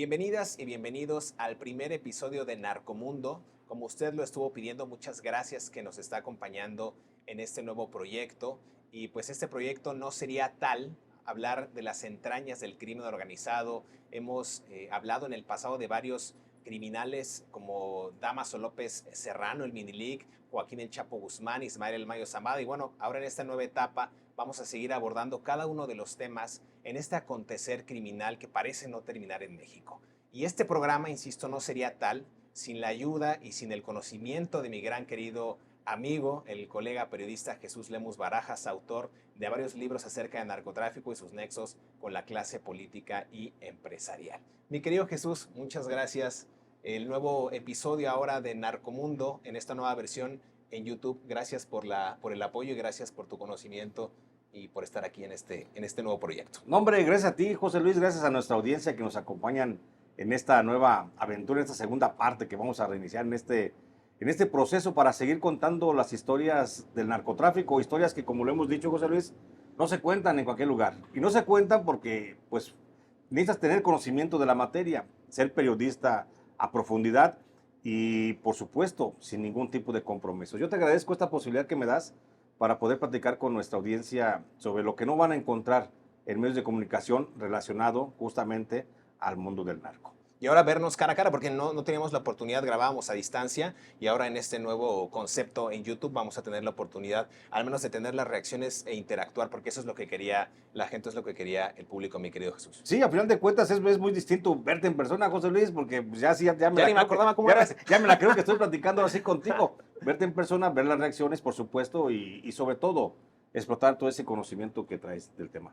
Bienvenidas y bienvenidos al primer episodio de Narcomundo. Como usted lo estuvo pidiendo, muchas gracias que nos está acompañando en este nuevo proyecto. Y pues este proyecto no sería tal hablar de las entrañas del crimen organizado. Hemos hablado en el pasado de varios criminales como Damaso López Serrano, el Minilic, Joaquín El Chapo Guzmán, Ismael El Mayo Zambada. Y bueno, ahora en esta nueva etapa vamos a seguir abordando cada uno de los temas en este acontecer criminal que parece no terminar en México. Y este programa, insisto, no sería tal sin la ayuda y sin el conocimiento de mi gran querido amigo, el colega periodista Jesús Lemus Barajas, autor de varios libros acerca de narcotráfico y sus nexos con la clase política y empresarial. Mi querido Jesús, muchas gracias. El nuevo episodio ahora de Narcomundo en esta nueva versión en YouTube. Gracias por el apoyo y gracias por tu conocimiento y por estar aquí en este nuevo proyecto. No, hombre, gracias a ti, José Luis, gracias a nuestra audiencia que nos acompañan en esta nueva aventura, en esta segunda parte que vamos a reiniciar en este proceso para seguir contando las historias del narcotráfico, historias que, como lo hemos dicho, José Luis, no se cuentan en cualquier lugar. Y no se cuentan porque, pues, necesitas tener conocimiento de la materia, ser periodista a profundidad y, por supuesto, sin ningún tipo de compromiso. Yo te agradezco esta posibilidad que me das para poder platicar con nuestra audiencia sobre lo que no van a encontrar en medios de comunicación relacionado justamente al mundo del narco. Y ahora vernos cara a cara, porque no teníamos la oportunidad, grabábamos a distancia, y ahora en este nuevo concepto en YouTube vamos a tener la oportunidad, al menos de tener las reacciones e interactuar, porque eso es lo que quería la gente, es lo que quería el público, mi querido Jesús. Sí, a final de cuentas es muy distinto verte en persona, José Luis, porque pues, ya me acordaba cómo eras. Ya me la creo que estoy platicando así contigo. Verte en persona, ver las reacciones, por supuesto, y sobre todo explotar todo ese conocimiento que traes del tema.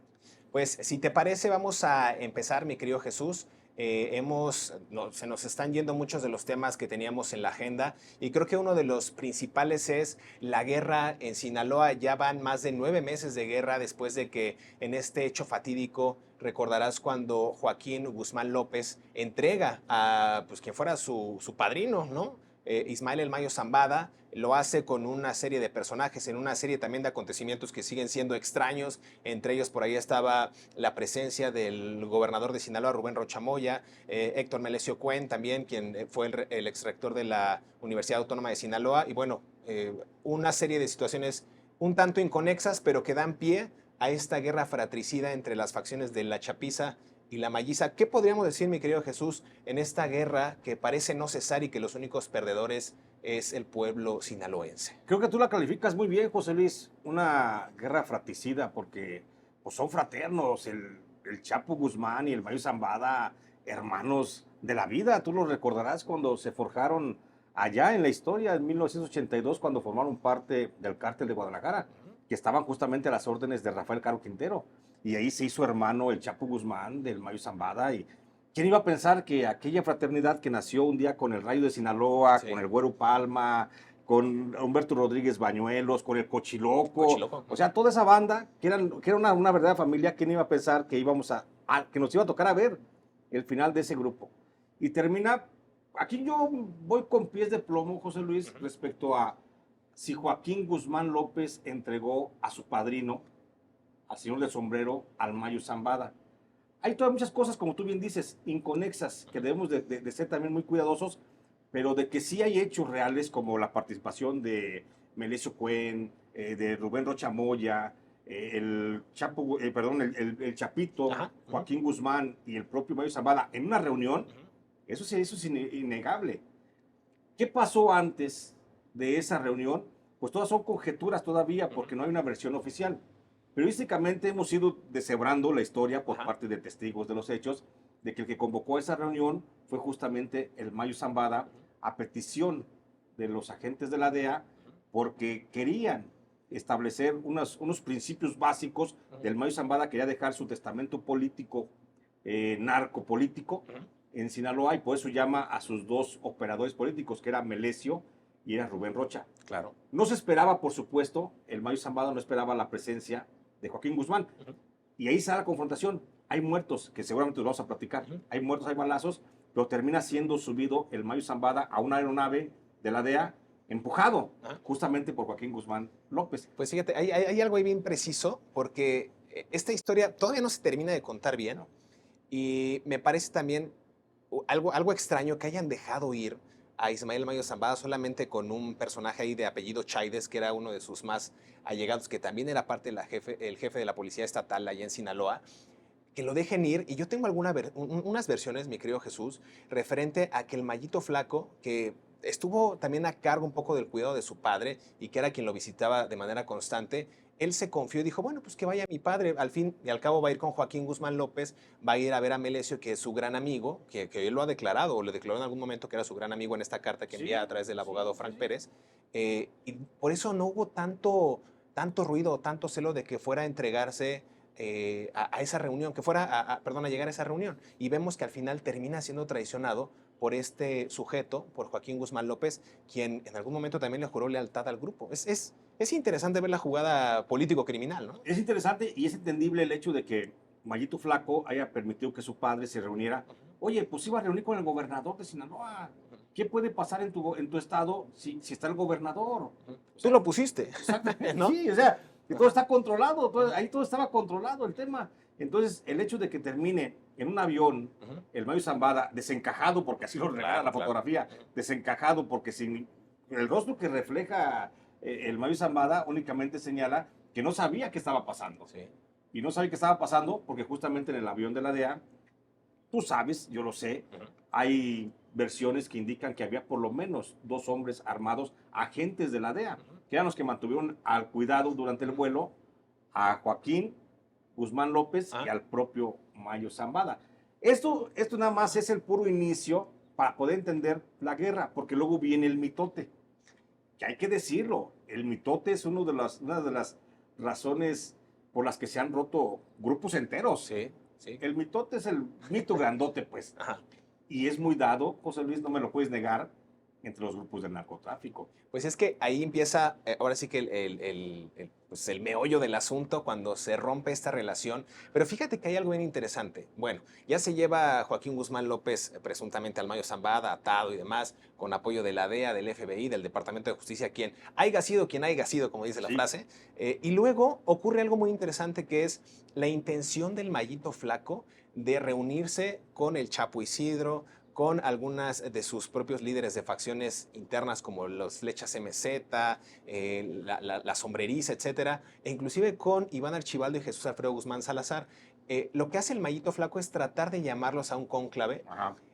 Pues si te parece, vamos a empezar, mi querido Jesús. Se nos están yendo muchos de los temas que teníamos en la agenda y creo que uno de los principales es la guerra en Sinaloa. Ya van más de 9 meses de guerra después de que en este hecho fatídico, recordarás cuando Joaquín Guzmán López entrega a pues, quien fuera su padrino, ¿no? Ismael El Mayo Zambada, lo hace con una serie de personajes, en una serie también de acontecimientos que siguen siendo extraños. Entre ellos por ahí estaba la presencia del gobernador de Sinaloa, Rubén Rocha Moya, Héctor Melesio Cuen también, quien fue el exrector de la Universidad Autónoma de Sinaloa. Y bueno, una serie de situaciones un tanto inconexas, pero que dan pie a esta guerra fratricida entre las facciones de la Chapiza y la Malliza. ¿Qué podríamos decir, mi querido Jesús, en esta guerra que parece no cesar y que los únicos perdedores es el pueblo sinaloense? Creo que tú la calificas muy bien, José Luis, una guerra fratricida, porque pues, son fraternos, el Chapo Guzmán y el Mayo Zambada, hermanos de la vida. Tú los recordarás cuando se forjaron allá en la historia, en 1982, cuando formaron parte del cártel de Guadalajara, que estaban justamente a las órdenes de Rafael Caro Quintero. Y ahí se hizo hermano el Chapo Guzmán del Mayo Zambada. Y ¿quién iba a pensar que aquella fraternidad que nació un día con el Rayo de Sinaloa, sí, con el Güero Palma, con Humberto Rodríguez Bañuelos, con el Cochiloco, o sea, toda esa banda, que era una verdadera familia, ¿quién iba a pensar que que nos iba a tocar a ver el final de ese grupo? Y termina, aquí yo voy con pies de plomo, José Luis, respecto a si Joaquín Guzmán López entregó a su padrino, al señor del sombrero, al Mayo Zambada. Hay todas muchas cosas, como tú bien dices, inconexas, que debemos de ser también muy cuidadosos, pero de que sí hay hechos reales como la participación de Melesio Cuen, de Rubén Rocha Moya, el Chapito, ajá, Joaquín Guzmán y el propio Mayo Zambada en una reunión, eso es innegable. ¿Qué pasó antes de esa reunión? Pues todas son conjeturas todavía porque no hay una versión oficial. Periodísticamente hemos ido deshebrando la historia por parte de testigos de los hechos, de que el que convocó esa reunión fue justamente el Mayo Zambada a petición de los agentes de la DEA porque querían establecer unos principios básicos del Mayo Zambada, quería dejar su testamento político, narcopolítico en Sinaloa, y por eso llama a sus dos operadores políticos, que era Melesio y era Rubén Rocha. Claro. No se esperaba, por supuesto, el Mayo Zambada no esperaba la presencia de Joaquín Guzmán. Y ahí está la confrontación. Hay muertos, que seguramente los vamos a platicar. Hay muertos, hay balazos, pero termina siendo subido el Mayo Zambada a una aeronave de la DEA, empujado justamente por Joaquín Guzmán López. Pues fíjate, hay algo ahí bien preciso, porque esta historia todavía no se termina de contar bien. Y me parece también algo extraño que hayan dejado ir a Ismael Mayo Zambada solamente con un personaje ahí de apellido Chaides, que era uno de sus más allegados, que también era parte de el jefe de la policía estatal allá en Sinaloa, que lo dejen ir. Y yo tengo unas versiones, mi querido Jesús, referente a que el Mayito Flaco, que estuvo también a cargo un poco del cuidado de su padre y que era quien lo visitaba de manera constante, él se confió y dijo, bueno, pues que vaya mi padre, al fin y al cabo va a ir con Joaquín Guzmán López, va a ir a ver a Melesio, que es su gran amigo, que él lo ha declarado, o le declaró en algún momento que era su gran amigo en esta carta que envía a través del abogado Frank Pérez. Y por eso no hubo tanto ruido o tanto celo de que fuera a entregarse a esa reunión, que fuera, perdón, a llegar a esa reunión. Y vemos que al final termina siendo traicionado por este sujeto, por Joaquín Guzmán López, quien en algún momento también le juró lealtad al grupo. Es interesante ver la jugada político-criminal, ¿no? Es interesante y es entendible el hecho de que Mayito Flaco haya permitido que su padre se reuniera. Oye, pues iba a reunir con el gobernador de Sinaloa. ¿Qué puede pasar en tu estado si está el gobernador? O Tú sea, lo pusiste, exactamente, ¿no? sí, o sea, que todo está controlado, ahí todo estaba controlado el tema. Entonces, el hecho de que termine en un avión el Mayo Zambada desencajado, porque así lo regala la fotografía, desencajado porque sin el rostro que refleja el Mayo Zambada únicamente señala que no sabía qué estaba pasando. Sí. Y no sabía qué estaba pasando porque justamente en el avión de la DEA, tú sabes, yo lo sé, hay versiones que indican que había por lo menos 2 hombres armados, agentes de la DEA, que eran los que mantuvieron al cuidado durante el vuelo a Joaquín Guzmán López y al propio Mayo Zambada. Esto nada más es el puro inicio para poder entender la guerra, porque luego viene el mitote, que hay que decirlo, el mitote es una de las razones por las que se han roto grupos enteros. Sí, sí. El mitote es el mito grandote, pues. Ajá. Y es muy dado, José Luis, no me lo puedes negar, entre los grupos del narcotráfico. Pues es que ahí empieza, ahora sí que pues el meollo del asunto, cuando se rompe esta relación. Pero fíjate que hay algo bien interesante. Bueno, ya se lleva a Joaquín Guzmán López presuntamente al Mayo Zambada, atado y demás, con apoyo de la DEA, del FBI, del Departamento de Justicia, quien haya sido, como dice la frase. Y luego ocurre algo muy interesante, que es la intención del Mayito Flaco de reunirse con el Chapo Isidro, con algunas de sus propios líderes de facciones internas como los Flechas MZ, la Sombreriza, etcétera, e inclusive con Iván Archibaldo y Jesús Alfredo Guzmán Salazar. Lo que hace el Mayito Flaco es tratar de llamarlos a un cónclave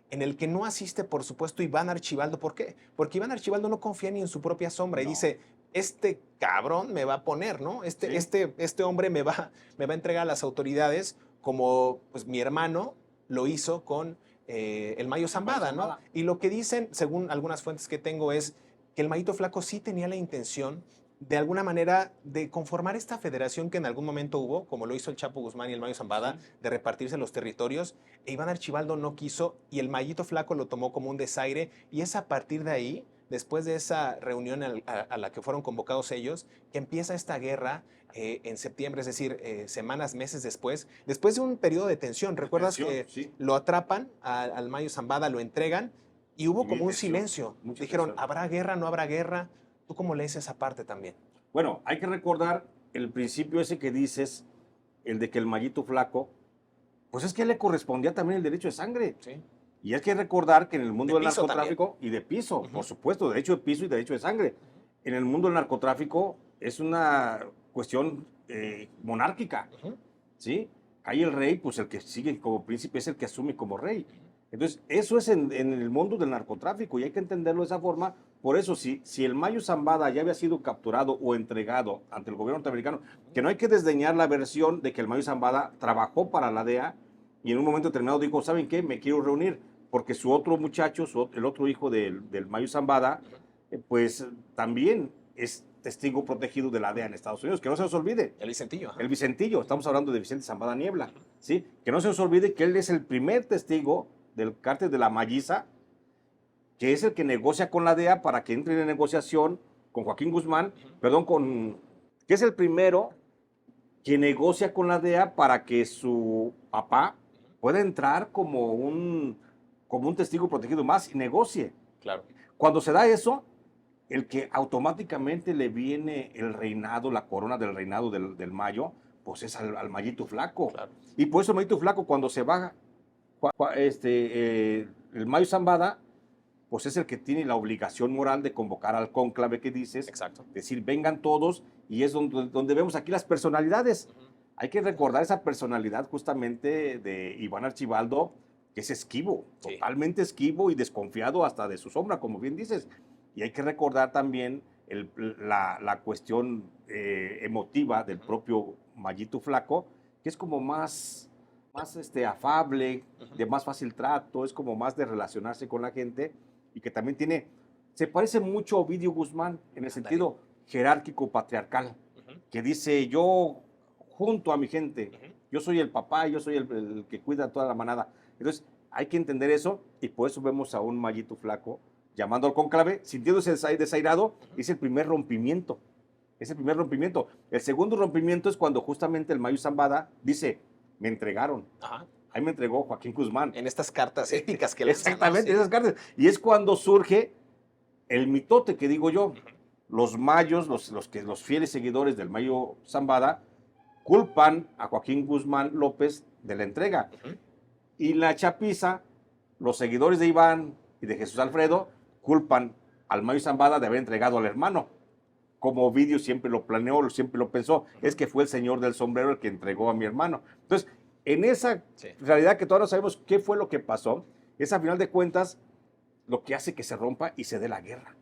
en el que no asiste, por supuesto, Iván Archibaldo. ¿Por qué? Porque Iván Archibaldo no confía ni en su propia sombra y dice, este cabrón me va a poner, ¿no? Este hombre me va a entregar a las autoridades como pues, mi hermano lo hizo con el Mayo Zambada, ¿no? Y lo que dicen, según algunas fuentes que tengo, es que el Mayito Flaco sí tenía la intención de alguna manera de conformar esta federación que en algún momento hubo, como lo hizo el Chapo Guzmán y el Mayo Zambada, de repartirse los territorios. E Iván Archibaldo no quiso y el Mayito Flaco lo tomó como un desaire, y es a partir de ahí, después de esa reunión a la que fueron convocados ellos, que empieza esta guerra en septiembre, es decir, semanas, meses después de un periodo de tensión. ¿Recuerdas que lo atrapan al Mayo Zambada, lo entregan y hubo como un silencio? Dijeron, ¿habrá guerra, no habrá guerra? ¿Tú cómo lees esa parte también? Bueno, hay que recordar el principio ese que dices, el de que el Mayito Flaco, pues es que le correspondía también el derecho de sangre. Sí. Y hay que recordar que en el mundo del narcotráfico, también. y de piso, por supuesto, derecho de piso y derecho de sangre. En el mundo del narcotráfico es una cuestión monárquica, ¿sí? Hay el rey, pues el que sigue como príncipe es el que asume como rey. Entonces, eso es en el mundo del narcotráfico y hay que entenderlo de esa forma. Por eso, si el Mayo Zambada ya había sido capturado o entregado ante el gobierno norteamericano, que no hay que desdeñar la versión de que el Mayo Zambada trabajó para la DEA y en un momento determinado dijo, ¿saben qué? Me quiero reunir, porque su otro muchacho, el otro hijo del Mayo Zambada, pues también es testigo protegido de la DEA en Estados Unidos, que no se nos olvide. El Vicentillo. Ajá. El Vicentillo, estamos hablando de Vicente Zambada Niebla, ¿sí? Que no se nos olvide que él es el primer testigo del cártel de la Malliza, que es el que negocia con la DEA para que entre en negociación con Joaquín Guzmán, que es el primero que negocia con la DEA para que su papá pueda entrar como un testigo protegido más y negocie. Claro. Cuando se da eso, el que automáticamente le viene el reinado, la corona del reinado del Mayo, pues es al Mayito Flaco. Claro. Y por eso el Mayito Flaco, cuando se va el Mayo Zambada, pues es el que tiene la obligación moral de convocar al cónclave que dices. Exacto. Decir, vengan todos, y es donde vemos aquí las personalidades. Hay que recordar esa personalidad justamente de Iván Archibaldo, que es esquivo, Sí. totalmente esquivo y desconfiado hasta de su sombra, como bien dices. Y hay que recordar también la cuestión emotiva del propio Mayito Flaco, que es como más afable, de más fácil trato, es como más de relacionarse con la gente, y que también se parece mucho a Ovidio Guzmán en el sentido jerárquico patriarcal, que dice, yo junto a mi gente, yo soy el papá, yo soy el que cuida toda la manada. Entonces hay que entender eso, y por eso vemos a un Mayito Flaco llamando al cónclave, sintiéndose desairado. Es el primer rompimiento. Es el primer rompimiento. El segundo rompimiento es cuando justamente el Mayo Zambada dice, me entregaron. Ajá. Ahí me entregó Joaquín Guzmán. En estas cartas épicas que lanzan, Exactamente, ¿no? Sí. esas cartas. Y es cuando surge el mitote que digo yo. Los mayos, los fieles seguidores del Mayo Zambada, culpan a Joaquín Guzmán López de la entrega. Y la chapiza, los seguidores de Iván y de Jesús Alfredo, culpan al Mayo Zambada de haber entregado al hermano. Como Ovidio siempre lo planeó, siempre lo pensó, es que fue el señor del sombrero el que entregó a mi hermano. Entonces, en esa realidad que todavía no sabemos qué fue lo que pasó, es a final de cuentas lo que hace que se rompa y se dé la guerra.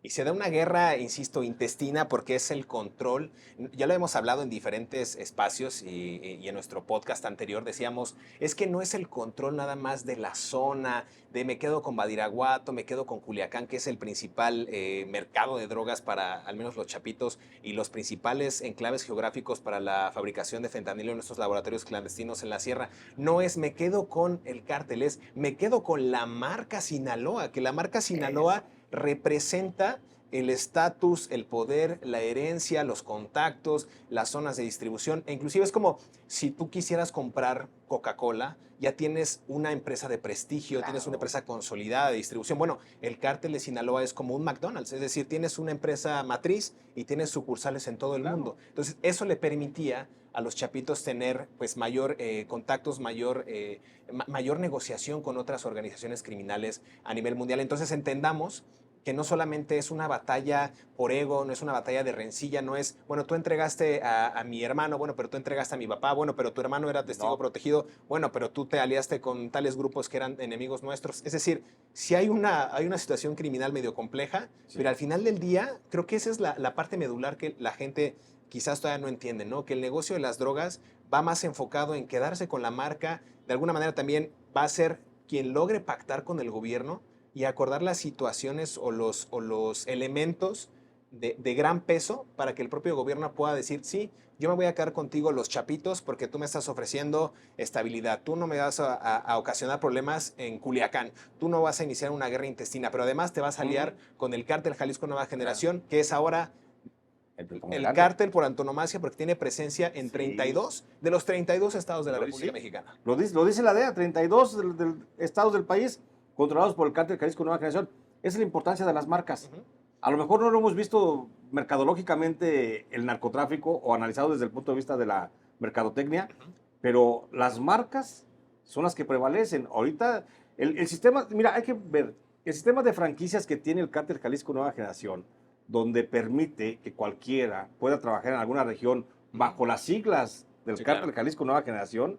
Y se da una guerra, insisto, intestina, porque es el control. Ya lo hemos hablado en diferentes espacios y en nuestro podcast anterior decíamos, es que no es el control nada más de la zona, de me quedo con Badiraguato, me quedo con Culiacán, que es el principal mercado de drogas para al menos los chapitos y los principales enclaves geográficos para la fabricación de fentanilo en nuestros laboratorios clandestinos en la sierra. No es me quedo con el cártel, es me quedo con la marca Sinaloa, que la marca Sinaloa representa el estatus, el poder, la herencia, los contactos, las zonas de distribución, e inclusive es como si tú quisieras comprar Coca-Cola, ya tienes una empresa de prestigio, claro, tienes una empresa consolidada de distribución. Bueno, el cártel de Sinaloa es como un McDonald's, es decir, tienes una empresa matriz y tienes sucursales en todo el mundo. Entonces, eso le permitía a los chapitos tener pues mayor contactos, mayor negociación con otras organizaciones criminales a nivel mundial. Entonces entendamos que no solamente es una batalla por ego, no es una batalla de rencilla, no es, bueno, tú entregaste a mi hermano, bueno, pero tú entregaste a mi papá, bueno, pero tu hermano era testigo protegido, bueno, pero tú te aliaste con tales grupos que eran enemigos nuestros. Es decir, sí hay una situación criminal medio compleja, pero al final del día creo que esa es la parte medular que la gente quizás todavía no entiende, ¿no? Que el negocio de las drogas va más enfocado en quedarse con la marca, de alguna manera también va a ser quien logre pactar con el gobierno y acordar las situaciones o los elementos de gran peso para que el propio gobierno pueda decir, sí, yo me voy a quedar contigo los chapitos porque tú me estás ofreciendo estabilidad, tú no me vas a ocasionar problemas en Culiacán, tú no vas a iniciar una guerra intestina, pero además te vas a aliar con el cártel Jalisco Nueva Generación, que es ahora el cártel por antonomasia porque tiene presencia en 32 de los 32 estados de la República Mexicana. Lo dice la DEA, 32 estados del país controlados por el cártel Jalisco Nueva Generación. Esa es la importancia de las marcas. A lo mejor no lo hemos visto mercadológicamente el narcotráfico o analizado desde el punto de vista de la mercadotecnia, pero las marcas son las que prevalecen. Ahorita el sistema, mira, hay que ver, el sistema de franquicias que tiene el cártel Jalisco Nueva Generación, donde permite que cualquiera pueda trabajar en alguna región bajo las siglas del cártel Jalisco Nueva Generación,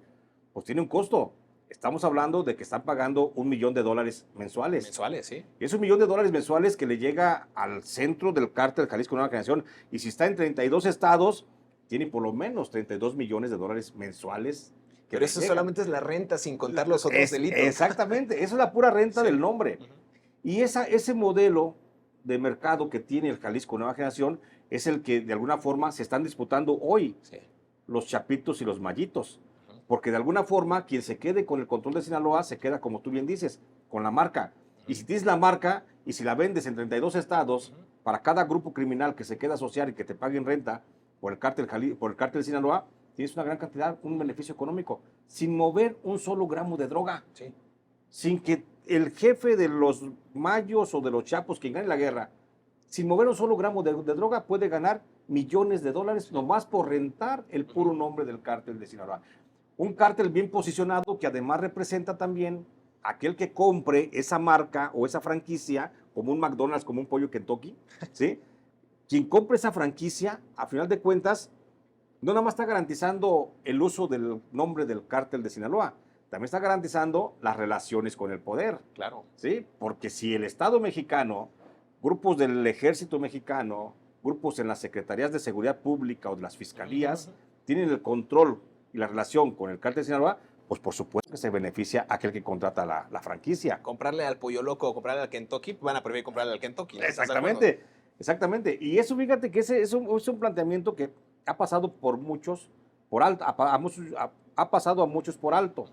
pues tiene un costo. Estamos hablando de que están pagando $1 millón mensuales. Mensuales, sí. Y es $1 millón mensuales que le llega al centro del cártel Jalisco Nueva Generación. Y si está en 32 estados, tiene por lo menos $32 millones mensuales. Pero eso solamente es la renta, sin contar los otros delitos. Exactamente, eso es la pura renta del nombre. Y ese modelo de mercado que tiene el Jalisco Nueva Generación es el que de alguna forma se están disputando hoy los chapitos y los mayitos. Porque de alguna forma, quien se quede con el control de Sinaloa se queda, como tú bien dices, con la marca. Y si tienes la marca y si la vendes en 32 estados, para cada grupo criminal que se queda asociar y que te paguen renta por el cártel de Sinaloa, tienes una gran cantidad, un beneficio económico, sin mover un solo gramo de droga. Sin que el jefe de los mayos o de los chapos, quien gane la guerra, sin mover un solo gramo de droga, puede ganar millones de dólares nomás por rentar el puro nombre del cártel de Sinaloa. Un cártel bien posicionado que además representa también aquel que compre esa marca o esa franquicia, como un McDonald's, como un Pollo Kentucky, ¿sí? Quien compre esa franquicia, a final de cuentas, no nada más está garantizando el uso del nombre del cártel de Sinaloa, también está garantizando las relaciones con el poder. Claro. ¿Sí? Porque si el Estado mexicano, grupos del Ejército mexicano, grupos en las Secretarías de Seguridad Pública o de las Fiscalías, tienen el control y la relación con el cártel de Sinaloa, pues por supuesto que se beneficia aquel que contrata la franquicia. Comprarle al Pollo Loco o comprarle al Kentucky, van a prohibir comprarle al Kentucky. ¿No? Exactamente, exactamente. Y eso, fíjate que ese es un planteamiento que ha pasado por muchos, por alto, ha pasado a muchos por alto,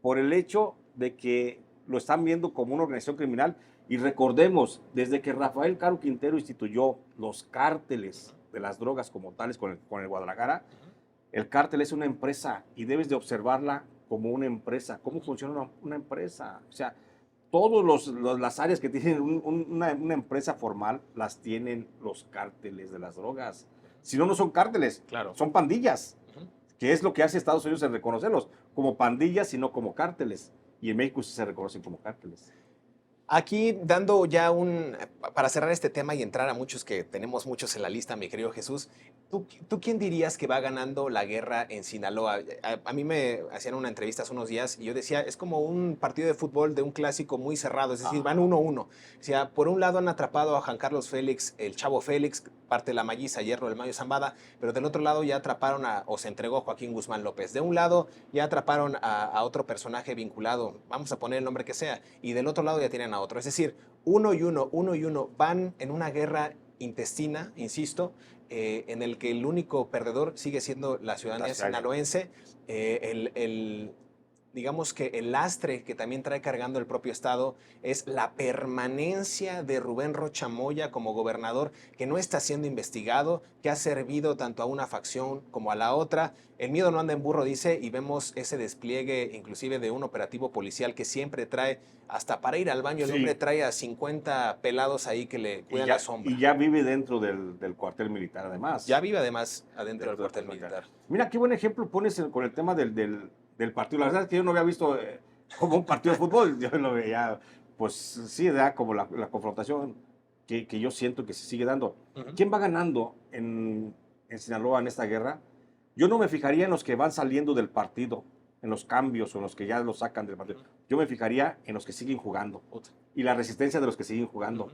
por el hecho de que lo están viendo como una organización criminal. Y recordemos, desde que Rafael Caro Quintero instituyó los cárteles de las drogas como tales con el Guadalajara, el cártel es una empresa y debes de observarla como una empresa. ¿Cómo funciona una empresa? O sea, todas las áreas que tienen una empresa formal las tienen los cárteles de las drogas. Si no, no son cárteles, Claro. son pandillas, que es lo que hace Estados Unidos en reconocerlos, como pandillas y no como cárteles. Y en México sí se reconocen como cárteles. Aquí dando ya para cerrar este tema y entrar a muchos que tenemos muchos en la lista, mi querido Jesús, ¿tú quién dirías que va ganando la guerra en Sinaloa? A mí me hacían una entrevista hace unos días y yo decía, es como un partido de fútbol de un clásico muy cerrado, es decir, van 1-1. O sea, por un lado han atrapado a Juan Carlos Félix, el Chavo Félix, parte de la Malliza, Hierro del Mayo Zambada, pero del otro lado ya atraparon o se entregó Joaquín Guzmán López. De un lado ya atraparon a otro personaje vinculado, vamos a poner el nombre que sea, y del otro lado ya tienen a otro. Es decir, uno y uno van en una guerra intestina, insisto, en el que el único perdedor sigue siendo la ciudadanía sinaloense. Digamos que el lastre que también trae cargando el propio Estado es la permanencia de Rubén Rocha Moya como gobernador, que no está siendo investigado, que ha servido tanto a una facción como a la otra. El miedo no anda en burro, dice, y vemos ese despliegue inclusive de un operativo policial que siempre trae, hasta para ir al baño, el hombre trae a 50 pelados ahí que le cuidan la sombra. Y ya vive dentro del cuartel militar, además. Ya vive además adentro del cuartel militar. Mira, qué buen ejemplo pones con el tema del partido. La verdad es que yo no había visto como un partido de fútbol, yo lo veía, pues sí, da como la confrontación que yo siento que se sigue dando. ¿Quién va ganando en Sinaloa en esta guerra? Yo no me fijaría en los que van saliendo del partido, en los cambios o en los que ya lo sacan del partido. Yo me fijaría en los que siguen jugando y la resistencia de los que siguen jugando.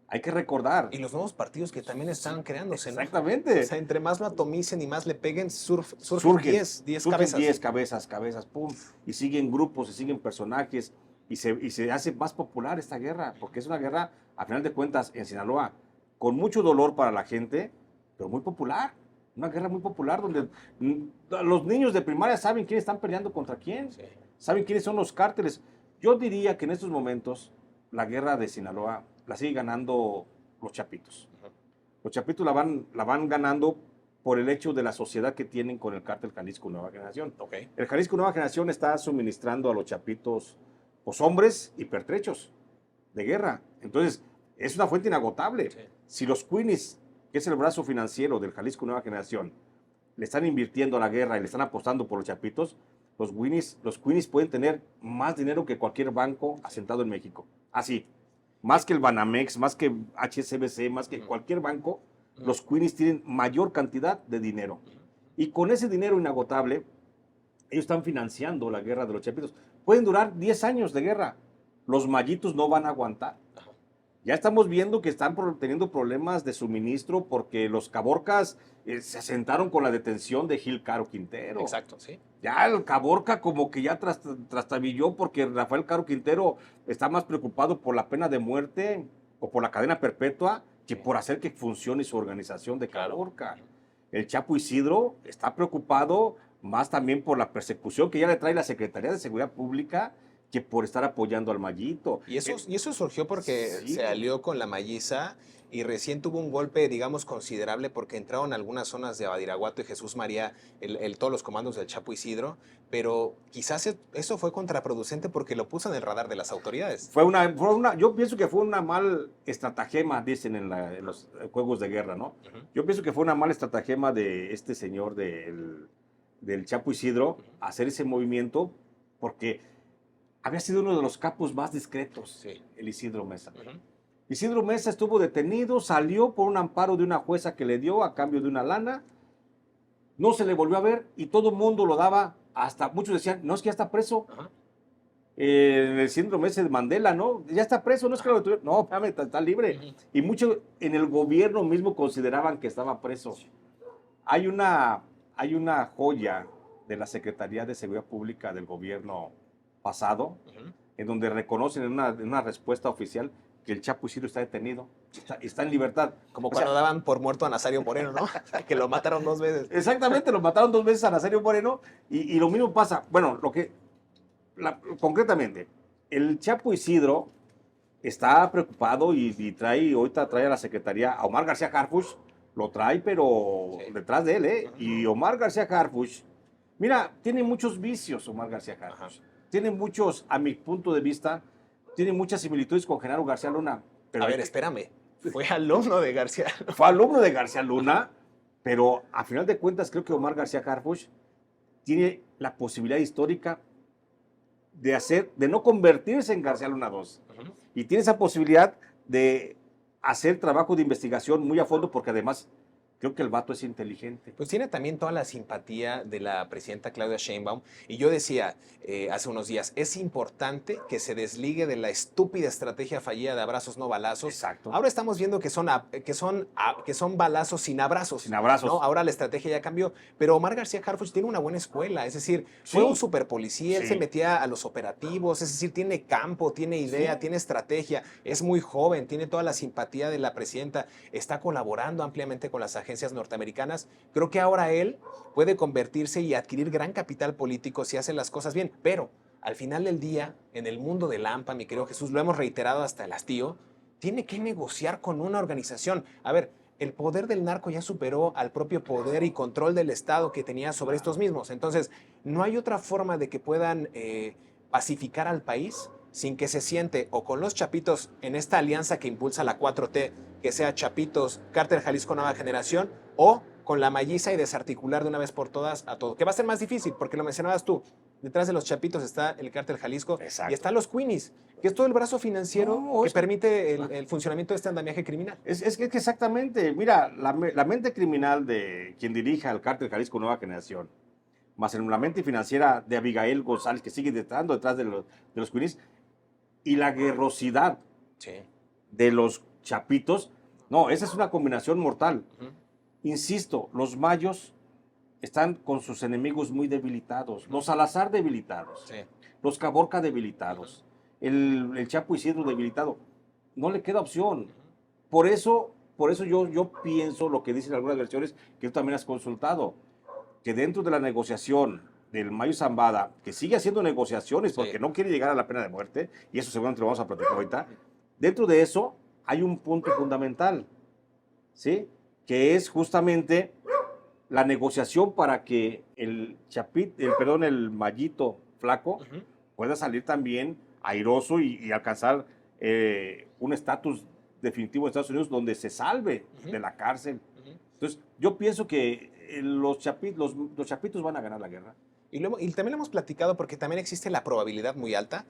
Hay que recordar. Y los nuevos partidos que también están creándose, ¿no? Exactamente. O sea, entre más lo atomicen y más le peguen, surgen 10 cabezas. 10 cabezas, pum. Y siguen grupos, y siguen personajes, y se hace más popular esta guerra, porque es una guerra, a final de cuentas, en Sinaloa, con mucho dolor para la gente, pero muy popular. Una guerra muy popular donde los niños de primaria saben quiénes están peleando contra quién, saben quiénes son los cárteles. Yo diría que en estos momentos la guerra de Sinaloa la sigue ganando los chapitos. Los chapitos la van ganando por el hecho de la sociedad que tienen con el cártel Jalisco Nueva Generación. El Jalisco Nueva Generación está suministrando a los chapitos pues, hombres y pertrechos de guerra. Entonces, es una fuente inagotable. Si los Queenies, que es el brazo financiero del Jalisco Nueva Generación, le están invirtiendo a la guerra y le están apostando por los chapitos, los Queenies pueden tener más dinero que cualquier banco asentado en México. Así. Más que el Banamex, más que HSBC, más que cualquier banco, los Queenies tienen mayor cantidad de dinero. Y con ese dinero inagotable, ellos están financiando la guerra de los chapitos. Pueden durar 10 años de guerra. Los mallitos no van a aguantar. Ya estamos viendo que están teniendo problemas de suministro porque los caborcas se asentaron con la detención de Gil Caro Quintero. Exacto, sí. Ya el Caborca como que ya trastabilló porque Rafael Caro Quintero está más preocupado por la pena de muerte o por la cadena perpetua que por hacer que funcione su organización de Caborca. El Chapo Isidro está preocupado más también por la persecución que ya le trae la Secretaría de Seguridad Pública que por estar apoyando al Mallito. Y eso surgió porque se alió con la Malliza y recién tuvo un golpe, digamos, considerable porque entraron algunas zonas de Badiraguato y Jesús María, todos los comandos del Chapo Isidro, pero quizás eso fue contraproducente porque lo puso en el radar de las autoridades. Yo pienso que fue una mal estratagema, dicen en los juegos de guerra, ¿no? Yo pienso que fue una mala estratagema de este señor del Chapo Isidro hacer ese movimiento porque había sido uno de los capos más discretos, Sí. el Isidro Mesa. Ujú. Isidro Mesa estuvo detenido, salió por un amparo de una jueza que le dio a cambio de una lana, no se le volvió a ver y todo el mundo lo daba, hasta muchos decían, no, es que ya está preso. Ajá. El síndrome ese de Mandela, ¿no? Ya está preso, no es que lo detuvieron. No, espérame, está libre. Ujú. Y muchos en el gobierno mismo consideraban que estaba preso. Hay una joya de la Secretaría de Seguridad Pública del gobierno pasado, Ujú. en donde reconocen en una respuesta oficial que el Chapo Isidro está detenido, está en libertad. Como O sea, cuando daban por muerto a Nazario Moreno, ¿no? Que lo mataron 2 veces. exactamente, lo mataron 2 veces a Nazario Moreno y lo mismo pasa. Bueno, concretamente, el Chapo Isidro está preocupado y ahorita trae a la Secretaría a Omar García Harfuch, lo trae, pero Sí. detrás de él, ¿eh? Ujú. Y Omar García Harfuch, mira, tiene muchos vicios Omar García Harfuch. Ajá. Tiene muchos, a mi punto de vista, tiene muchas similitudes con Genaro García Luna. Pero A ver, espérame. Fue alumno de García. fue alumno de García Luna, pero a final de cuentas creo que Omar García Harfuch tiene la posibilidad histórica de no convertirse en García Luna II. Ujú. Y tiene esa posibilidad de hacer trabajo de investigación muy a fondo porque además creo que el vato es inteligente. Pues tiene también toda la simpatía de la presidenta Claudia Sheinbaum. Y yo decía hace unos días, es importante que se desligue de la estúpida estrategia fallida de abrazos no balazos. Exacto. Ahora estamos viendo que son balazos sin abrazos. Sin abrazos. ¿No? Ahora la estrategia ya cambió. Pero Omar García Harfuch tiene una buena escuela. Es decir, fue Sí. un superpolicía, él Sí. se metía a los operativos. Es decir, tiene campo, tiene idea, Sí. tiene estrategia. Es muy joven, tiene toda la simpatía de la presidenta. Está colaborando ampliamente con las agencias norteamericanas. Creo que ahora él puede convertirse y adquirir gran capital político si hace las cosas bien, pero al final del día, en el mundo del AMPA, mi querido Jesús, lo hemos reiterado hasta el hastío, tiene que negociar con una organización. A ver, el poder del narco ya superó al propio poder y control del Estado que tenía sobre estos mismos. Entonces, no hay otra forma de que puedan pacificar al país sin que se siente o con los chapitos en esta alianza que impulsa la 4T, que sea Chapitos, Cártel Jalisco Nueva Generación, o con la malliza y desarticular de una vez por todas a todo. Que va a ser más difícil, porque lo mencionabas tú. Detrás de los Chapitos está el Cártel Jalisco. Exacto. Y están los Queenies, que es todo el brazo financiero No, que es- permite el funcionamiento de este andamiaje criminal. Es que exactamente, mira, la mente criminal de quien dirija el Cártel Jalisco Nueva Generación, más en la mente financiera de Abigail González, que sigue detrás de los Queenies, y la guerrosidad Sí. de los Chapitos, no, esa es una combinación mortal. Ujú. Insisto, los mayos están con sus enemigos muy debilitados, los Salazar debilitados, Sí. los Caborca debilitados, el Chapo Isidro debilitado. No le queda opción. Por eso yo pienso lo que dicen algunas versiones que tú también has consultado, que dentro de la negociación del Mayo Zambada, que sigue haciendo negociaciones porque Sí. no quiere llegar a la pena de muerte, y eso seguramente lo vamos a platicar ahorita, dentro de eso hay un punto fundamental, ¿sí? Que es justamente la negociación para que el Mayito Flaco Ujú. pueda salir también airoso y alcanzar un estatus definitivo en Estados Unidos donde se salve Ujú. de la cárcel. Ujú. Entonces, yo pienso que los chapitos van a ganar la guerra. Y también lo hemos platicado porque también existe la probabilidad muy alta.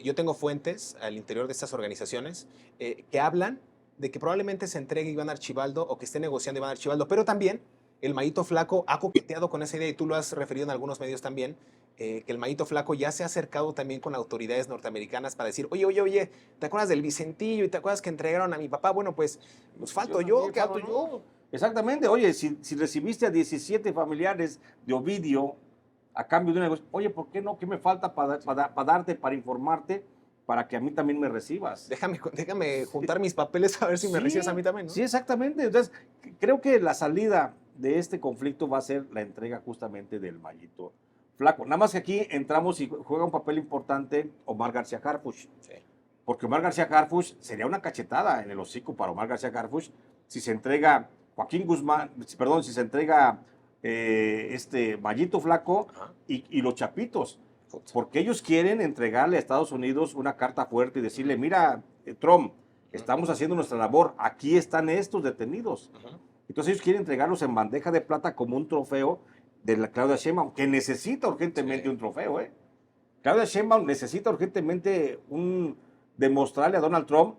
Yo tengo fuentes al interior de estas organizaciones que hablan de que probablemente se entregue Iván Archibaldo o que esté negociando Iván Archibaldo, pero también el Mayito Flaco ha coqueteado con esa idea y tú lo has referido en algunos medios también, que el Mayito Flaco ya se ha acercado también con autoridades norteamericanas para decir, oye, ¿te acuerdas del Vicentillo y te acuerdas que entregaron a mi papá? Bueno, pues falto yo, ¿qué hago, no? Exactamente. Oye, si recibiste a 17 familiares de Ovidio a cambio de una negocio, oye, ¿por qué no? ¿Qué me falta para darte, para informarte, para que a mí también me recibas? Déjame juntar mis papeles a ver si me Sí, recibes a mí también, ¿no? Sí, exactamente. Entonces, creo que la salida de este conflicto va a ser la entrega justamente del Mayito Flaco. Nada más que aquí entramos y juega un papel importante Omar García Harfuch. Sí. Porque Omar García Harfuch sería una cachetada en el hocico para Omar García Harfuch si se entrega Joaquín Guzmán, perdón, si se entrega Mayito Flaco Ajá. y los Chapitos. Puta. Porque ellos quieren entregarle a Estados Unidos una carta fuerte y decirle, mira, Trump, estamos haciendo nuestra labor, aquí están estos detenidos. Ujú. Entonces ellos quieren entregarlos en bandeja de plata como un trofeo de la Claudia Sheinbaum, que necesita urgentemente Sí. un trofeo, ¿eh? Claudia Sheinbaum necesita urgentemente demostrarle a Donald Trump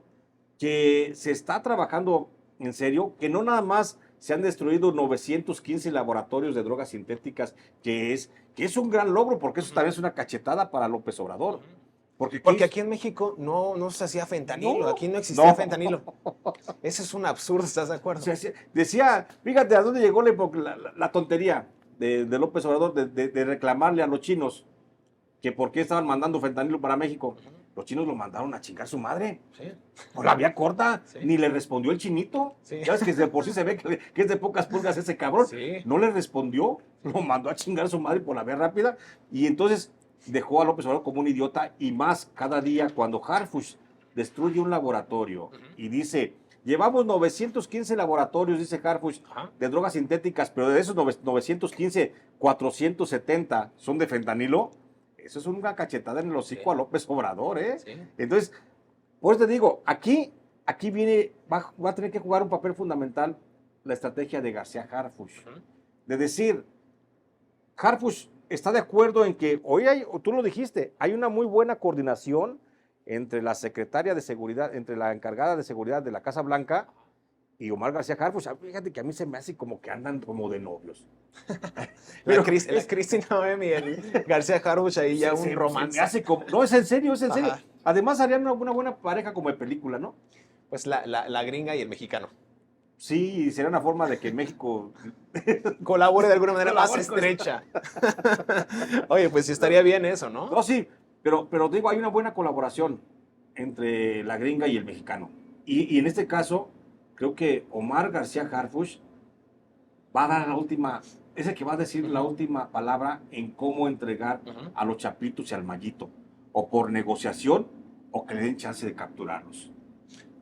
que se está trabajando en serio, que no nada más se han destruido 915 laboratorios de drogas sintéticas, que es un gran logro, porque eso también es una cachetada para López Obrador. Porque aquí en México no se hacía fentanilo, No, aquí no existía no. fentanilo. Eso es un absurdo, ¿estás de acuerdo? Decía, fíjate a dónde llegó la tontería de López Obrador de reclamarle a los chinos que por qué estaban mandando fentanilo para México. Los chinos lo mandaron a chingar su madre. Sí. Por la vía corta, Sí. ni le respondió el chinito. Sí. Ya ves que de por sí se ve que es de pocas pulgas ese cabrón. Sí. No le respondió, lo mandó a chingar a su madre por la vía rápida. Y entonces dejó a López Obrador como un idiota, y más cada día cuando Harfuch destruye un laboratorio y dice, llevamos 915 laboratorios, dice Harfuch, de drogas sintéticas, pero de esos 915, 470 son de fentanilo. Eso es una cachetada en el hocico a López Obrador, ¿eh? Sí. Entonces, por eso te digo, aquí va a tener que jugar un papel fundamental la estrategia de García Harfuch. De decir, Harfuch está de acuerdo en que, hoy tú lo dijiste, hay una muy buena coordinación entre la secretaria de seguridad, entre la encargada de seguridad de la Casa Blanca y Omar García Harfuch. Fíjate que a mí se me hace como que andan como de novios. La Cristina Noemi y el García Harfuch ahí ya un romance. Se me hace como, no, es en serio, es en serio. Ajá. Además harían una buena pareja como de película, ¿no? Pues la gringa y el mexicano. Sí, sería una forma de que México colabore de alguna manera más Colabore con estrecha. Oye, pues sí estaría bien eso, ¿no? No, sí, pero digo, hay una buena colaboración entre la gringa y el mexicano. Y en este caso, creo que Omar García Harfuch va a dar la última, es el que va a decir la última palabra en cómo entregar a los chapitos y al mallito, o por negociación, o que le den chance de capturarlos.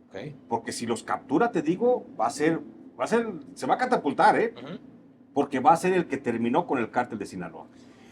Okay. Porque si los captura, te digo, se va a catapultar, ¿eh? Porque va a ser el que terminó con el cártel de Sinaloa.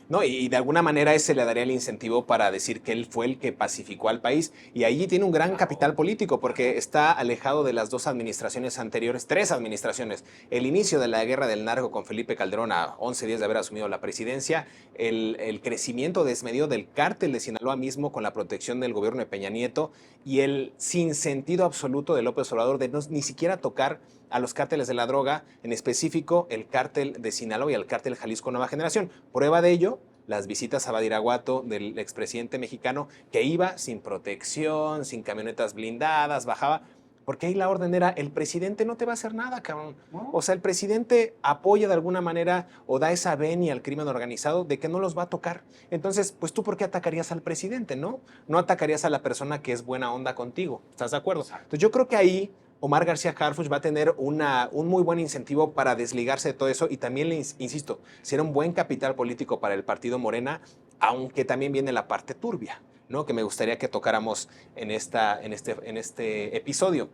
No, y de alguna manera ese le daría el incentivo para decir que él fue el que pacificó al país. Y allí tiene un gran capital político porque está alejado de las dos administraciones anteriores, 3 administraciones. El inicio de la guerra del narco con Felipe Calderón a 11 días de haber asumido la presidencia, el crecimiento desmedido del cártel de Sinaloa mismo con la protección del gobierno de Peña Nieto y el sinsentido absoluto de López Obrador de ni siquiera tocar a los cárteles de la droga, en específico el cártel de Sinaloa y el cártel Jalisco Nueva Generación. Prueba de ello, las visitas a Badiraguato del expresidente mexicano, que iba sin protección, sin camionetas blindadas, bajaba, porque ahí la orden era, el presidente no te va a hacer nada, cabrón. O sea, el presidente apoya de alguna manera o da esa venia al crimen organizado de que no los va a tocar. Entonces, pues tú, ¿por qué atacarías al presidente, no? No atacarías a la persona que es buena onda contigo. ¿Estás de acuerdo? Entonces, yo creo que ahí Omar García Harfuch va a tener un muy buen incentivo para desligarse de todo eso y también, le insisto, será un buen capital político para el partido Morena, aunque también viene la parte turbia, ¿no? Que me gustaría que tocáramos en este episodio.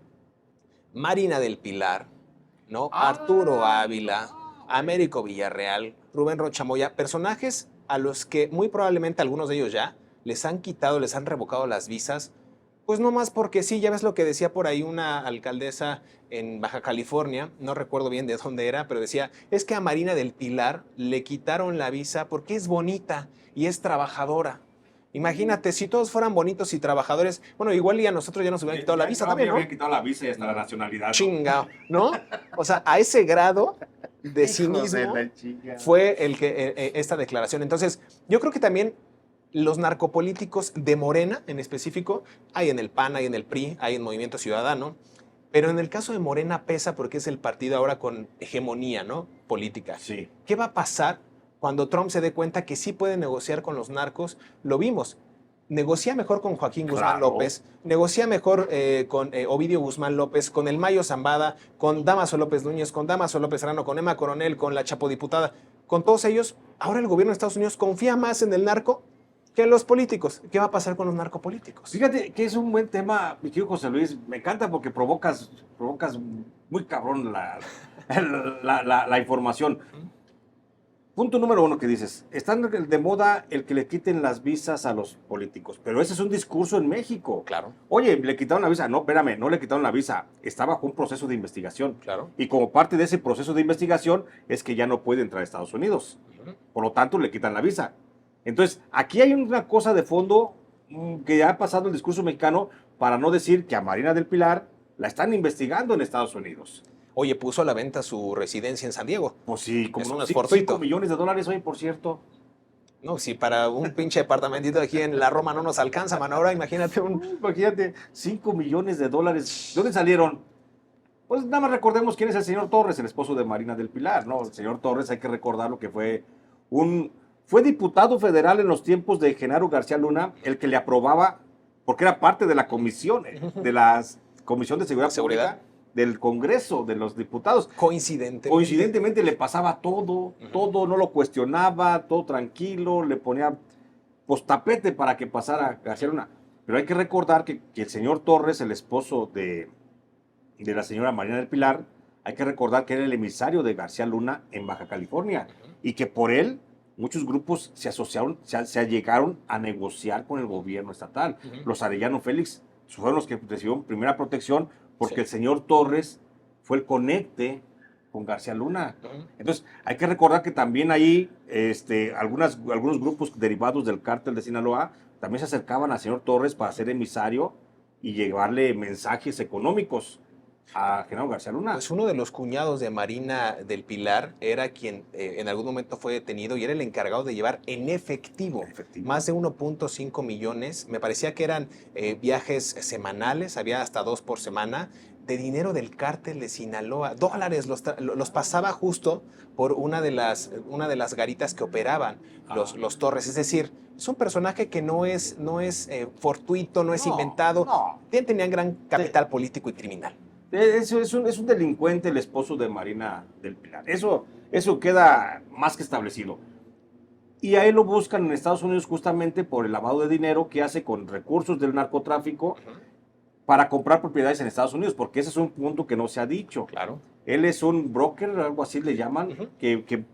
Marina del Pilar, ¿no? Arturo Ávila, Américo Villarreal, Rubén Rocha Moya, personajes a los que muy probablemente algunos de ellos ya les han quitado, les han revocado las visas. Pues no más porque sí, ya ves lo que decía por ahí una alcaldesa en Baja California, no recuerdo bien de dónde era, pero decía, es que a Marina del Pilar le quitaron la visa porque es bonita y es trabajadora. Imagínate, si todos fueran bonitos y trabajadores, bueno, igual y a nosotros ya nos hubieran quitado la visa también, ¿no? Me habían quitado la visa y hasta la nacionalidad. Chingao, ¿no? O sea, a ese grado de cinismo fue esta declaración. Entonces, yo creo que también los narcopolíticos de Morena, en específico, hay en el PAN, hay en el PRI, hay en Movimiento Ciudadano, pero en el caso de Morena pesa porque es el partido ahora con hegemonía, ¿no? Política. Sí. ¿Qué va a pasar cuando Trump se dé cuenta que sí puede negociar con los narcos? Lo vimos. Negocia mejor con Joaquín Guzmán López, negocia mejor con Ovidio Guzmán López, con el Mayo Zambada, con Damaso López Núñez, con Damaso López Serrano, con Emma Coronel, con la Chapodiputada. Con todos ellos, ahora el gobierno de Estados Unidos confía más en el narco que en los políticos. ¿Qué va a pasar con los narcopolíticos? Fíjate que es un buen tema, mi querido José Luis. Me encanta porque provocas muy cabrón la información. Punto número 1 que dices, están de moda el que le quiten las visas a los políticos, pero ese es un discurso en México. Claro. Oye, le quitaron la visa. No, espérame, no le quitaron la visa. Está bajo un proceso de investigación. Claro. Y como parte de ese proceso de investigación es que ya no puede entrar a Estados Unidos. Por lo tanto, le quitan la visa. Entonces, aquí hay una cosa de fondo que ha pasado el discurso mexicano para no decir que a Marina del Pilar la están investigando en Estados Unidos. Oye, puso a la venta su residencia en San Diego. Pues sí, como Es no, un 5 esfortuito. millones de dólares hoy, por cierto. No, si para un pinche departamentito aquí en la Roma no nos alcanza, mano, ahora imagínate un... Imagínate, 5 millones de dólares. ¿De dónde salieron? Pues nada más recordemos quién es el señor Torres, el esposo de Marina del Pilar, ¿no? El señor Torres, hay que recordarlo que fue diputado federal en los tiempos de Genaro García Luna, el que le aprobaba, porque era parte de la comisión, de la Comisión de Seguridad Pública del Congreso, de los diputados. Coincidentemente le pasaba todo, no lo cuestionaba, todo tranquilo, le ponía pues tapete para que pasara García Luna. Pero hay que recordar que el señor Torres, el esposo de la señora Marina del Pilar, hay que recordar que era el emisario de García Luna en Baja California y que por él muchos grupos se asociaron, se allegaron a negociar con el gobierno estatal. Los Arellano Félix fueron los que recibieron primera protección porque el señor Torres fue el conecte con García Luna. Entonces, hay que recordar que también ahí algunos grupos derivados del cártel de Sinaloa también se acercaban al señor Torres para ser emisario y llevarle mensajes económicos a Genaro García Luna. Pues uno de los cuñados de Marina del Pilar era quien en algún momento fue detenido y era el encargado de llevar en efectivo más de 1.5 millones. Me parecía que eran viajes semanales, había hasta 2 por semana, de dinero del cártel de Sinaloa. Dólares los pasaba justo por una de las garitas que operaban los Torres. Es decir, es un personaje que no es fortuito, no es inventado. Tenían gran capital político y criminal. Eso es un delincuente el esposo de Marina del Pilar. Eso queda más que establecido. Y a él lo buscan en Estados Unidos justamente por el lavado de dinero que hace con recursos del narcotráfico para comprar propiedades en Estados Unidos, porque ese es un punto que no se ha dicho. Claro. Él es un broker, algo así le llaman, que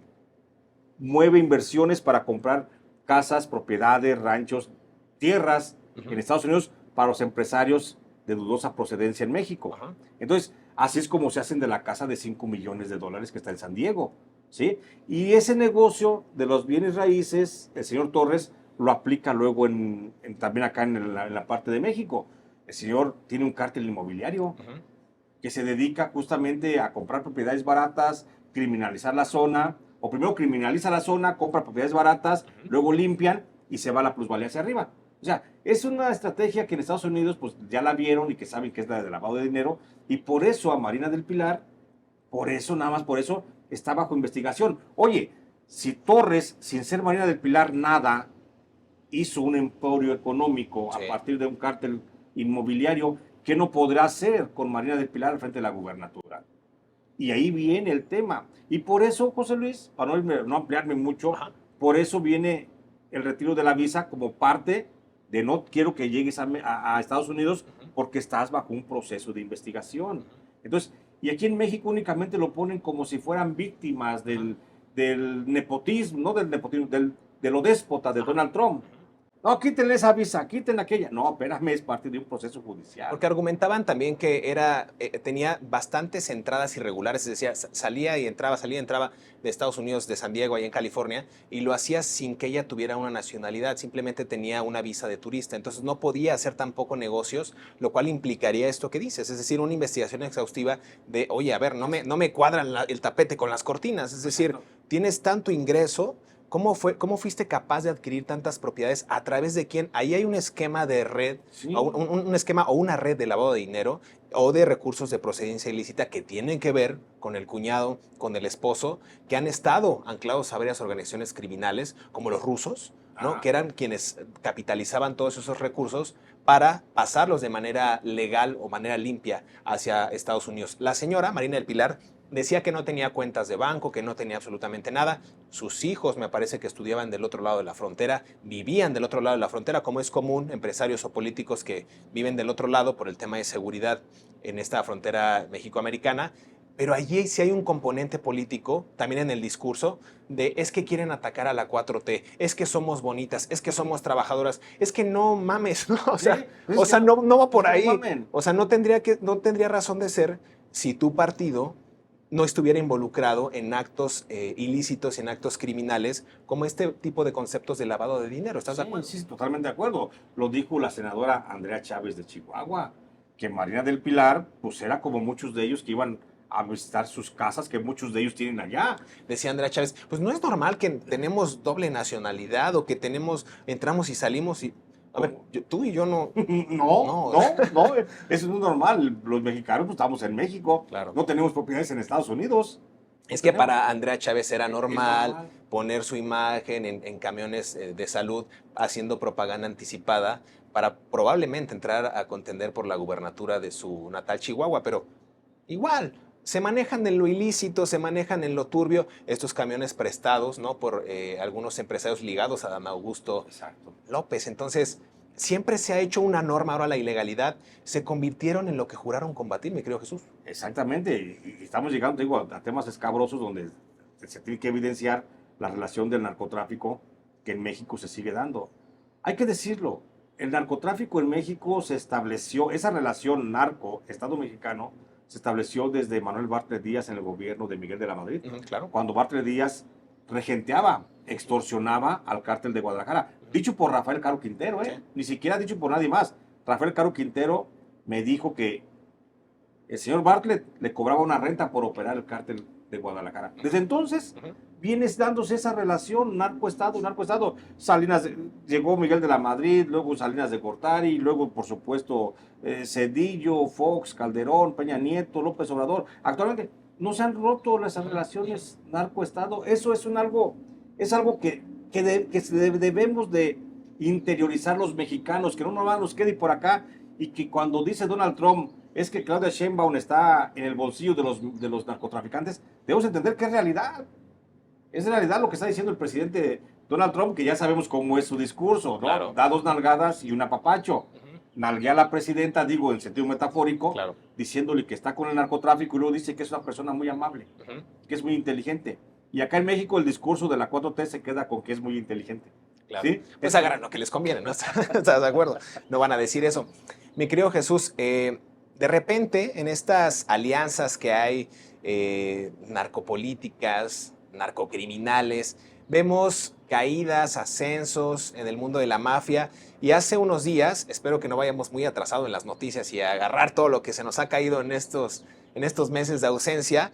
mueve inversiones para comprar casas, propiedades, ranchos, tierras en Estados Unidos para los empresarios de dudosa procedencia en México. Entonces, así es como se hacen de la casa de 5 millones de dólares que está en San Diego, ¿sí? Y ese negocio de los bienes raíces, el señor Torres lo aplica luego también acá en la parte de México. El señor tiene un cártel inmobiliario que se dedica justamente a comprar propiedades baratas, criminalizar la zona, o primero criminaliza la zona, compra propiedades baratas, luego limpian y se va la plusvalía hacia arriba. O sea, es una estrategia que en Estados Unidos pues ya la vieron y que saben que es la de lavado de dinero, y por eso a Marina del Pilar, nada más por eso, está bajo investigación. Oye, si Torres, sin ser Marina del Pilar nada, hizo un emporio económico a partir de un cártel inmobiliario, ¿qué no podrá hacer con Marina del Pilar al frente de la gubernatura? Y ahí viene el tema. Y por eso, José Luis, para no ampliarme mucho, por eso viene el retiro de la visa como parte de no quiero que llegues a Estados Unidos porque estás bajo un proceso de investigación. Entonces, y aquí en México únicamente lo ponen como si fueran víctimas del nepotismo, no del nepotismo, de lo déspota de Donald Trump. No, quítenle esa visa, quítenle aquella. No, espérame, es parte de un proceso judicial. Porque argumentaban también que tenía bastantes entradas irregulares, es decir, salía y entraba de Estados Unidos, de San Diego, ahí en California, y lo hacía sin que ella tuviera una nacionalidad, simplemente tenía una visa de turista, entonces no podía hacer tampoco negocios, lo cual implicaría esto que dices, es decir, una investigación exhaustiva de, oye, a ver, no me cuadran el tapete con las cortinas, es decir, tienes tanto ingreso. ¿Cómo fuiste capaz de adquirir tantas propiedades? ¿A través de quién? Ahí hay un esquema de red, un esquema o una red de lavado de dinero o de recursos de procedencia ilícita que tienen que ver con el cuñado, con el esposo, que han estado anclados a varias organizaciones criminales, como los rusos, ¿no? Que eran quienes capitalizaban todos esos recursos para pasarlos de manera legal o manera limpia hacia Estados Unidos. La señora Marina del Pilar decía que no tenía cuentas de banco, que no tenía absolutamente nada. Sus hijos, me parece que estudiaban del otro lado de la frontera, vivían del otro lado de la frontera, como es común, empresarios o políticos que viven del otro lado por el tema de seguridad en esta frontera mexicoamericana. Pero allí sí hay un componente político, también en el discurso, de es que quieren atacar a la 4T, es que somos bonitas, es que somos trabajadoras, es que no mames, ¿no? O sea, no va por ahí. O sea, no tendría razón de ser si tu partido no estuviera involucrado en actos ilícitos, en actos criminales, como este tipo de conceptos de lavado de dinero. ¿Estás de acuerdo? Sí, totalmente de acuerdo. Lo dijo la senadora Andrea Chávez de Chihuahua, que Marina del Pilar, pues era como muchos de ellos que iban a visitar sus casas, que muchos de ellos tienen allá. Decía Andrea Chávez, pues no es normal que tenemos doble nacionalidad o que entramos y salimos y... A ver, tú y yo no... No, eso no es normal. Los mexicanos pues, estamos en México, Claro. no tenemos propiedades en Estados Unidos. Es que para Andrea Chávez era normal poner su imagen en camiones de salud haciendo propaganda anticipada para probablemente entrar a contender por la gubernatura de su natal Chihuahua, pero igual, se manejan en lo ilícito, se manejan en lo turbio estos camiones prestados, ¿no? Por algunos empresarios ligados a Dan Augusto López. Entonces, siempre se ha hecho una norma, ahora la ilegalidad se convirtieron en lo que juraron combatir, mi querido Jesús. Exactamente, y estamos llegando, digo, a temas escabrosos donde se tiene que evidenciar la relación del narcotráfico que en México se sigue dando. Hay que decirlo, el narcotráfico en México se estableció, esa relación narco-estado mexicano, se estableció desde Manuel Bartlett Díaz en el gobierno de Miguel de la Madrid. Claro. Cuando Bartlett Díaz regenteaba, extorsionaba al cártel de Guadalajara. Dicho por Rafael Caro Quintero, Sí. ni siquiera dicho por nadie más. Rafael Caro Quintero me dijo que el señor Bartlett le cobraba una renta por operar el cártel de Guadalajara. Desde entonces viene dándose esa relación narco-estado, narco-estado. Llegó Miguel de la Madrid, luego Salinas de Gortari, luego por supuesto Cedillo, Fox, Calderón, Peña Nieto, López Obrador. Actualmente no se han roto las relaciones narco-estado. Eso es algo que debemos de interiorizar los mexicanos, que no nos quede por acá y que cuando dice Donald Trump es que Claudia Sheinbaum está en el bolsillo de los narcotraficantes, debemos entender que es realidad. Es realidad lo que está diciendo el presidente Donald Trump, que ya sabemos cómo es su discurso, ¿no? Claro. Da 2 nalgadas y un apapacho. Nalguea a la presidenta, digo en sentido metafórico, Claro. diciéndole que está con el narcotráfico y luego dice que es una persona muy amable, que es muy inteligente. Y acá en México el discurso de la 4T se queda con que es muy inteligente. Claro. ¿Sí? Pues agarran lo que les conviene, ¿no? ¿Estás de acuerdo? No van a decir eso. Mi querido Jesús, de repente en estas alianzas que hay narcopolíticas, narcocriminales, vemos caídas, ascensos en el mundo de la mafia y hace unos días, espero que no vayamos muy atrasados en las noticias y a agarrar todo lo que se nos ha caído en estos meses de ausencia,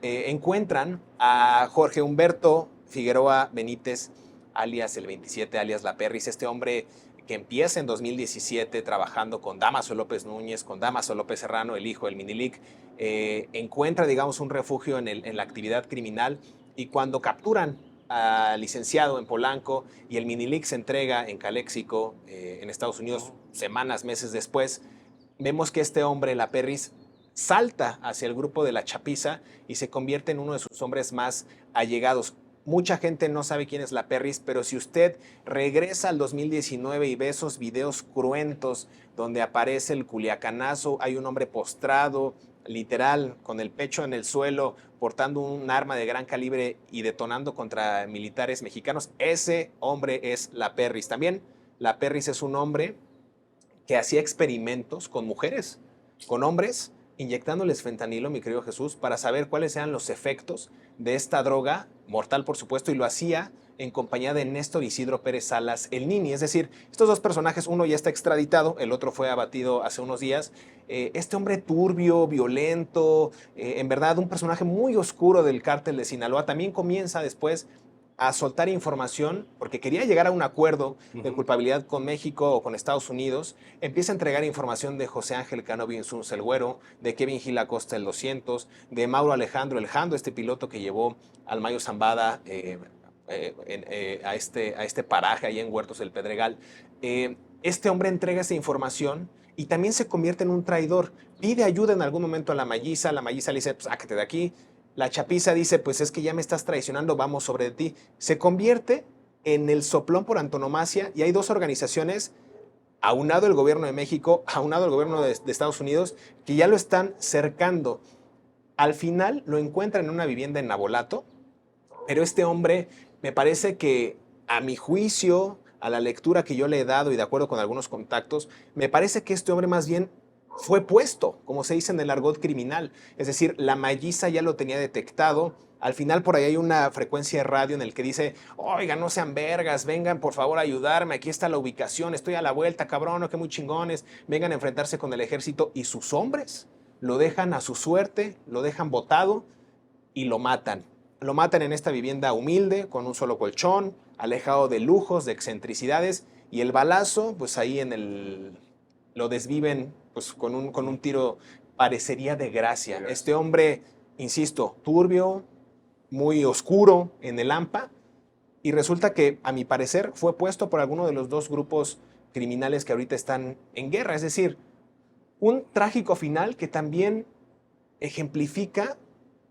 encuentran a Jorge Humberto Figueroa Benítez, alias el 27, alias La Perris, este hombre que empieza en 2017 trabajando con Damaso López Núñez, con Damaso López Serrano, el hijo del Minilic, encuentra, digamos, un refugio en la actividad criminal y cuando capturan al licenciado en Polanco y el Minilic se entrega en Caléxico, en Estados Unidos, semanas, meses después, vemos que este hombre, La Perris, salta hacia el grupo de la Chapiza y se convierte en uno de sus hombres más allegados. Mucha gente no sabe quién es La Perris, pero si usted regresa al 2019 y ve esos videos cruentos donde aparece el culiacanazo, hay un hombre postrado, literal, con el pecho en el suelo, portando un arma de gran calibre y detonando contra militares mexicanos, ese hombre es La Perris. También La Perris es un hombre que hacía experimentos con mujeres, con hombres, inyectándoles fentanilo, mi querido Jesús, para saber cuáles eran los efectos de esta droga, mortal por supuesto, y lo hacía en compañía de Néstor Isidro Pérez Salas, el Nini. Es decir, estos dos personajes, uno ya está extraditado, el otro fue abatido hace unos días. Este hombre turbio, violento, en verdad un personaje muy oscuro del cártel de Sinaloa, también comienza después a soltar información, porque quería llegar a un acuerdo de culpabilidad con México o con Estados Unidos, empieza a entregar información de José Ángel Canovi Insunza el Güero, de Kevin Gil Acosta el 200, de Mauro Alejandro el Jando, este piloto que llevó al Mayo Zambada a este paraje ahí en Huertos del Pedregal. Este hombre entrega esa información y también se convierte en un traidor. Pide ayuda en algún momento a la Malliza le dice, pues sácate de aquí. La Chapiza dice, pues es que ya me estás traicionando, vamos sobre ti. Se convierte en el soplón por antonomasia y hay dos organizaciones, aunado el gobierno de México, aunado el gobierno de Estados Unidos, que ya lo están cercando. Al final lo encuentran en una vivienda en Nabolato, pero este hombre me parece que a mi juicio, a la lectura que yo le he dado y de acuerdo con algunos contactos, me parece que este hombre más bien fue puesto, como se dice en el argot criminal. Es decir, la malliza ya lo tenía detectado. Al final por ahí hay una frecuencia de radio en el que dice, oigan, no sean vergas, vengan por favor a ayudarme, aquí está la ubicación, estoy a la vuelta, cabrón, que muy chingones, vengan a enfrentarse con el ejército y sus hombres lo dejan a su suerte, lo dejan botado y lo matan. Lo matan en esta vivienda humilde, con un solo colchón, alejado de lujos, de excentricidades, y el balazo, pues ahí lo desviven pues, con un tiro, parecería de gracia. Este hombre, insisto, turbio, muy oscuro en el AMPA, y resulta que, a mi parecer, fue puesto por alguno de los dos grupos criminales que ahorita están en guerra. Es decir, un trágico final que también ejemplifica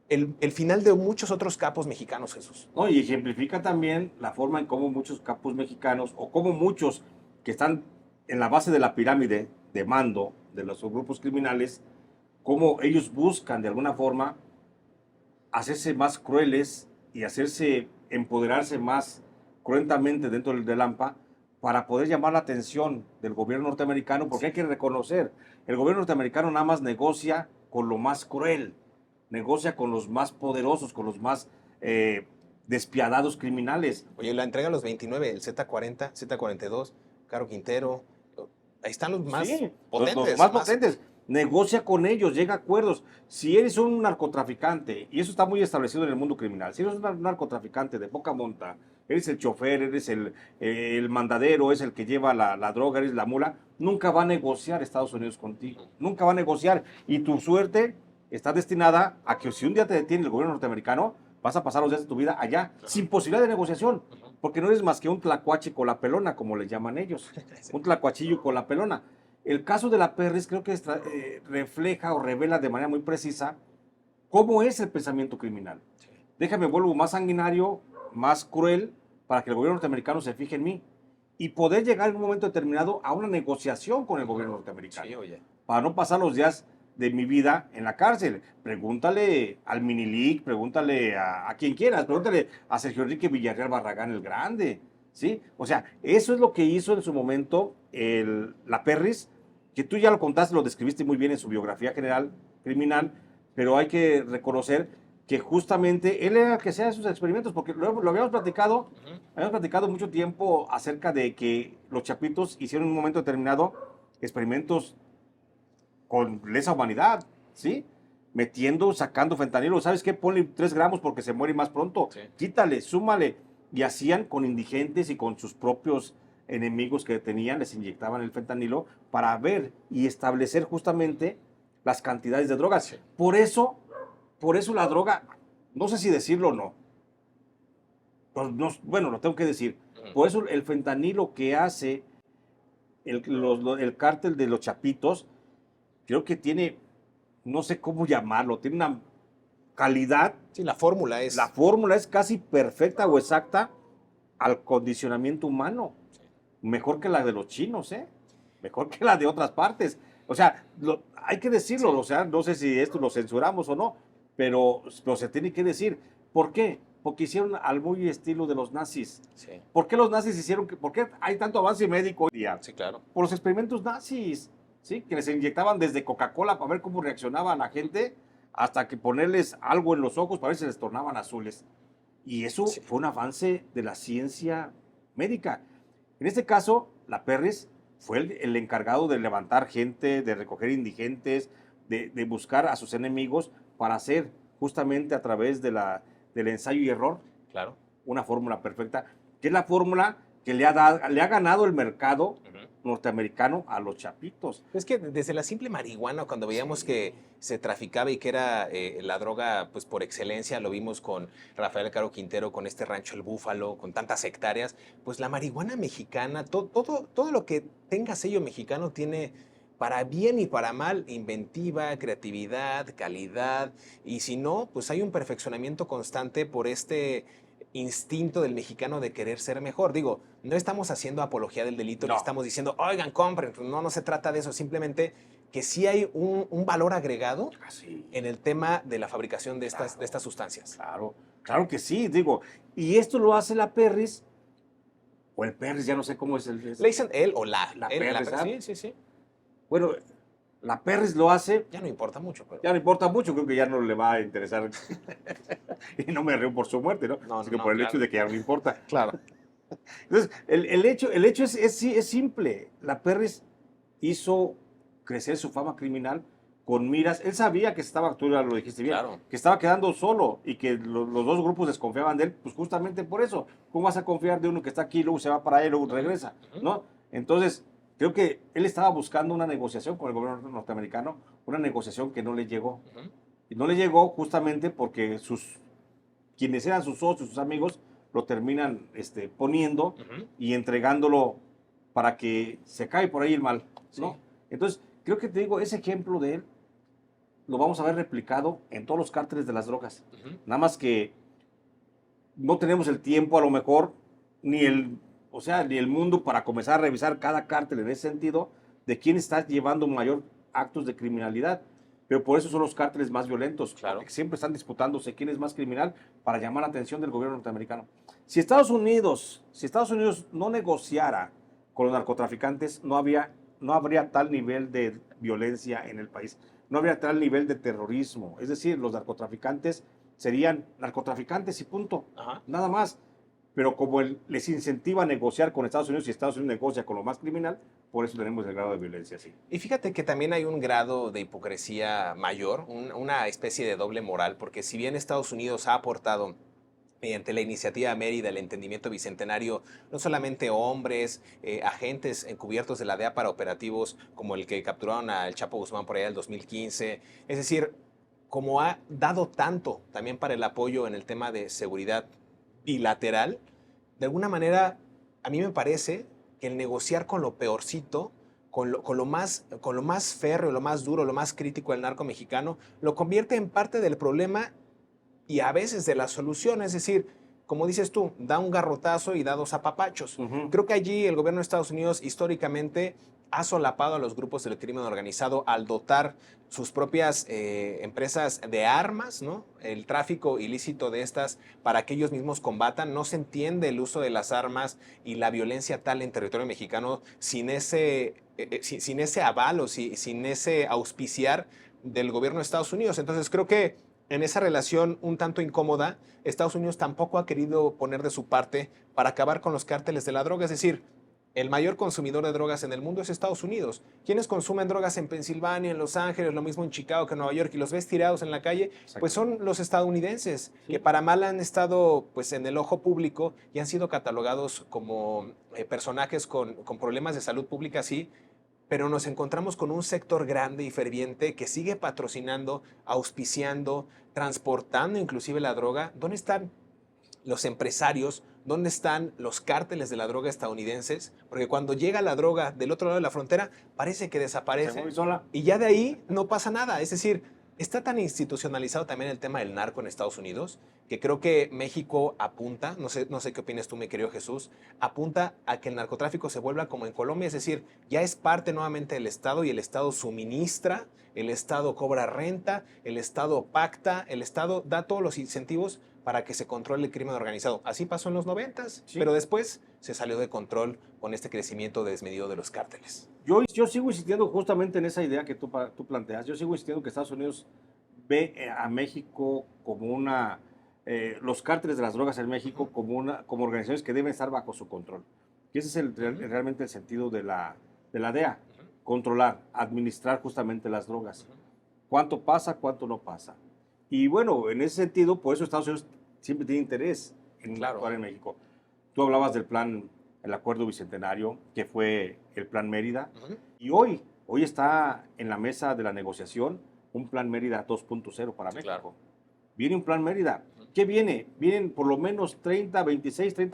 el final de muchos otros capos mexicanos, Jesús. No, y ejemplifica también la forma en cómo muchos capos mexicanos, o cómo muchos que están en la base de la pirámide de mando de los grupos criminales, cómo ellos buscan de alguna forma hacerse más crueles y empoderarse más cruentamente dentro del AMPA para poder llamar la atención del gobierno norteamericano, porque hay que reconocer, el gobierno norteamericano nada más negocia con lo más cruel, negocia con los más poderosos, con los más despiadados criminales. Oye, la entrega a los 29, el Z40, Z42, Caro Quintero, ahí están los más potentes. Los más potentes. Negocia con ellos, llega a acuerdos. Si eres un narcotraficante, y eso está muy establecido en el mundo criminal, si eres un narcotraficante de poca monta, eres el chofer, eres el mandadero, es el que lleva la droga, eres la mula, nunca va a negociar Estados Unidos contigo. Nunca va a negociar. Y tu suerte está destinada a que si un día te detiene el gobierno norteamericano, vas a pasar los días de tu vida allá, sin posibilidad de negociación, porque no eres más que un tlacuache con la pelona, como le llaman ellos, un tlacuachillo con la pelona. El caso de la Perris creo que refleja o revela de manera muy precisa cómo es el pensamiento criminal. Déjame vuelvo más sanguinario, más cruel, para que el gobierno norteamericano se fije en mí y poder llegar en un momento determinado a una negociación con el gobierno norteamericano. Sí, oye. Para no pasar los días de mi vida en la cárcel. Pregúntale al Minilic, pregúntale a quien quieras, pregúntale a Sergio Enrique Villarreal Barragán el Grande, ¿sí? O sea, eso es lo que hizo en su momento la Perris, que tú ya lo contaste, lo describiste muy bien en su biografía general criminal, pero hay que reconocer que justamente él era el que hacía sus experimentos, porque lo habíamos platicado mucho tiempo acerca de que los chapitos hicieron en un momento determinado experimentos con lesa humanidad, ¿sí? Sacando fentanilo. ¿Sabes qué? Ponle 3 gramos porque se muere más pronto. Sí. Quítale, súmale. Y hacían con indigentes y con sus propios enemigos que tenían, les inyectaban el fentanilo para ver y establecer justamente las cantidades de drogas. Sí. Por eso la droga, no sé si decirlo o no, bueno, lo tengo que decir. Por eso el fentanilo que hace el cártel de los Chapitos, creo que tiene, no sé cómo llamarlo, tiene una calidad. Sí, la fórmula es casi perfecta o exacta al condicionamiento humano. Sí. Mejor que la de los chinos, ¿eh? Mejor que la de otras partes. O sea, hay que decirlo, sí. O sea, no sé si esto lo censuramos o no, pero se tiene que decir. ¿Por qué? Porque hicieron al muy estilo de los nazis. Sí. ¿Por qué los nazis hicieron? ¿Por qué hay tanto avance médico hoy día? Sí, claro. Por los experimentos nazis. ¿Sí? Que les inyectaban desde Coca-Cola para ver cómo reaccionaba la gente, hasta que ponerles algo en los ojos para ver si les tornaban azules. Y eso sí. Fue un avance de la ciencia médica. En este caso, la Perris fue el encargado de levantar gente, de recoger indigentes, de buscar a sus enemigos para hacer justamente a través del ensayo y error, claro, una fórmula perfecta, que es la fórmula que le ha ganado el mercado norteamericano a los chapitos. Es que desde la simple marihuana, cuando veíamos que se traficaba y que era la droga pues por excelencia, lo vimos con Rafael Caro Quintero, con este rancho El Búfalo, con tantas hectáreas, pues la marihuana mexicana, todo lo que tenga sello mexicano tiene para bien y para mal inventiva, creatividad, calidad, y si no, pues hay un perfeccionamiento constante por este instinto del mexicano de querer ser mejor. Digo, no estamos haciendo apología del delito, no estamos diciendo, oigan, compren, no se trata de eso, simplemente que sí hay un valor agregado en el tema de la fabricación de estas sustancias. Claro que sí, digo, y esto lo hace la Perris, o el Perris, ya no sé cómo es el... Le dicen él o la Perris, sí. Bueno, La Perris lo hace, Ya no importa mucho, pero... ya no importa mucho, creo que ya no le va a interesar. Y no me río por su muerte, ¿no? No, Sino no, por el claro. hecho de que ya no importa. Claro. Entonces, el hecho es simple. La Perris hizo crecer su fama criminal con miras. Él sabía que estaba, tú ya lo dijiste bien, Claro. que estaba quedando solo y que los dos grupos desconfiaban de él, pues justamente por eso. ¿Cómo vas a confiar de uno que está aquí, luego se va para ahí, luego regresa? ¿No? Entonces, creo que él estaba buscando una negociación con el gobierno norteamericano, una negociación que no le llegó. Y no le llegó justamente porque quienes eran sus socios, sus amigos, lo terminan poniendo y entregándolo para que se cae por ahí el mal, ¿no? Sí. Entonces, creo que te digo, ese ejemplo de él lo vamos a ver replicado en todos los cárteles de las drogas. Nada más que no tenemos el tiempo, a lo mejor, ni el mundo para comenzar a revisar cada cártel en ese sentido de quién está llevando mayor actos de criminalidad. Pero por eso son los cárteles más violentos, Claro. porque siempre están disputándose quién es más criminal para llamar la atención del gobierno norteamericano. Si Estados Unidos no negociara con los narcotraficantes, no habría tal nivel de violencia en el país, no habría tal nivel de terrorismo. Es decir, los narcotraficantes serían narcotraficantes y punto, Ajá. nada más. Pero como les incentiva a negociar con Estados Unidos y Estados Unidos negocia con lo más criminal, por eso tenemos el grado de violencia así. Y fíjate que también hay un grado de hipocresía mayor, una especie de doble moral, porque si bien Estados Unidos ha aportado mediante la iniciativa Mérida, el entendimiento bicentenario, no solamente hombres, agentes encubiertos de la DEA para operativos como el que capturaron al Chapo Guzmán por allá del 2015, es decir, como ha dado tanto también para el apoyo en el tema de seguridad bilateral, de alguna manera a mí me parece que el negociar con lo peorcito, con lo más férreo, lo más duro, lo más crítico del narco mexicano, lo convierte en parte del problema y a veces de la solución, es decir, como dices tú, da un garrotazo y da dos apapachos. Creo que allí el gobierno de Estados Unidos históricamente ha solapado a los grupos del crimen organizado al dotar sus propias empresas de armas, ¿no? El tráfico ilícito de estas para que ellos mismos combatan. No se entiende el uso de las armas y la violencia tal en territorio mexicano sin ese aval o sin ese auspiciar del gobierno de Estados Unidos. Entonces creo que en esa relación un tanto incómoda, Estados Unidos tampoco ha querido poner de su parte para acabar con los cárteles de la droga. Es decir, el mayor consumidor de drogas en el mundo es Estados Unidos. ¿Quiénes consumen drogas en Pensilvania, en Los Ángeles, lo mismo en Chicago que en Nueva York y los ves tirados en la calle? Pues son los estadounidenses, que para mal han estado pues, en el ojo público y han sido catalogados como personajes con problemas de salud pública, sí, pero nos encontramos con un sector grande y ferviente que sigue patrocinando, auspiciando, transportando inclusive la droga. ¿Dónde están los empresarios? ¿Dónde están los cárteles de la droga estadounidenses? Porque cuando llega la droga del otro lado de la frontera, parece que desaparece y ya de ahí no pasa nada. Es decir, está tan institucionalizado también el tema del narco en Estados Unidos que creo que México apunta, no sé qué opinas tú, mi querido Jesús, apunta a que el narcotráfico se vuelva como en Colombia, es decir, ya es parte nuevamente del Estado y el Estado suministra, el Estado cobra renta, el Estado pacta, el Estado da todos los incentivos para que se controle el crimen organizado. Así pasó en los 90s, sí, pero después se salió de control con este crecimiento desmedido de los cárteles. Yo sigo insistiendo justamente en esa idea que tú planteas. Yo sigo insistiendo que Estados Unidos ve a México como los cárteles de las drogas en México como organizaciones que deben estar bajo su control. Y ese es realmente el sentido de la DEA. Controlar, administrar justamente las drogas. ¿Cuánto pasa, cuánto no pasa? Y bueno, en ese sentido, por eso Estados Unidos siempre tiene interés en actuar en México. Tú hablabas del plan, el acuerdo bicentenario, que fue el plan Mérida. Y hoy está en la mesa de la negociación un plan Mérida 2.0 para México. Claro. Viene un plan Mérida. ¿Qué viene? Vienen por lo menos 30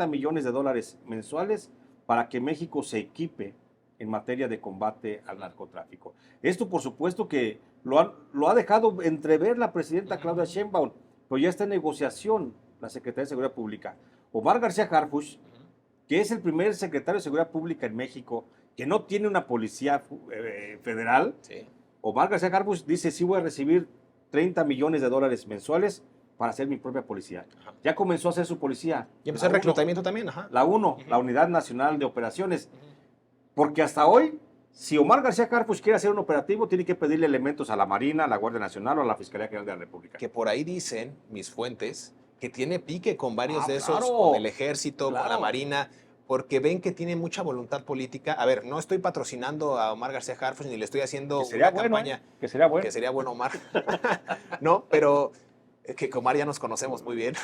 millones de dólares mensuales para que México se equipe en materia de combate al narcotráfico. Esto, por supuesto, que lo ha dejado entrever la presidenta Claudia Sheinbaum, pero ya está en negociación la Secretaría de Seguridad Pública. Omar García Harfuch, que es el primer secretario de Seguridad Pública en México, que no tiene una policía federal, sí. Omar García Harfuch dice, sí voy a recibir 30 millones de dólares mensuales para hacer mi propia policía. Ajá. Ya comenzó a hacer su policía. Y empezó el reclutamiento también. Ajá. La Unidad Nacional de Operaciones. Porque hasta hoy Si Omar García Harfuch quiere hacer un operativo, tiene que pedirle elementos a la Marina, a la Guardia Nacional o a la Fiscalía General de la República. Que por ahí dicen mis fuentes que tiene pique con varios de esos, claro, con el ejército, con la claro. Marina, porque ven que tiene mucha voluntad política. A ver, no estoy patrocinando a Omar García Harfuch ni le estoy haciendo Que sería una bueno, campaña. que sería bueno. Que sería bueno Omar. No, pero que con Omar ya nos conocemos muy bien.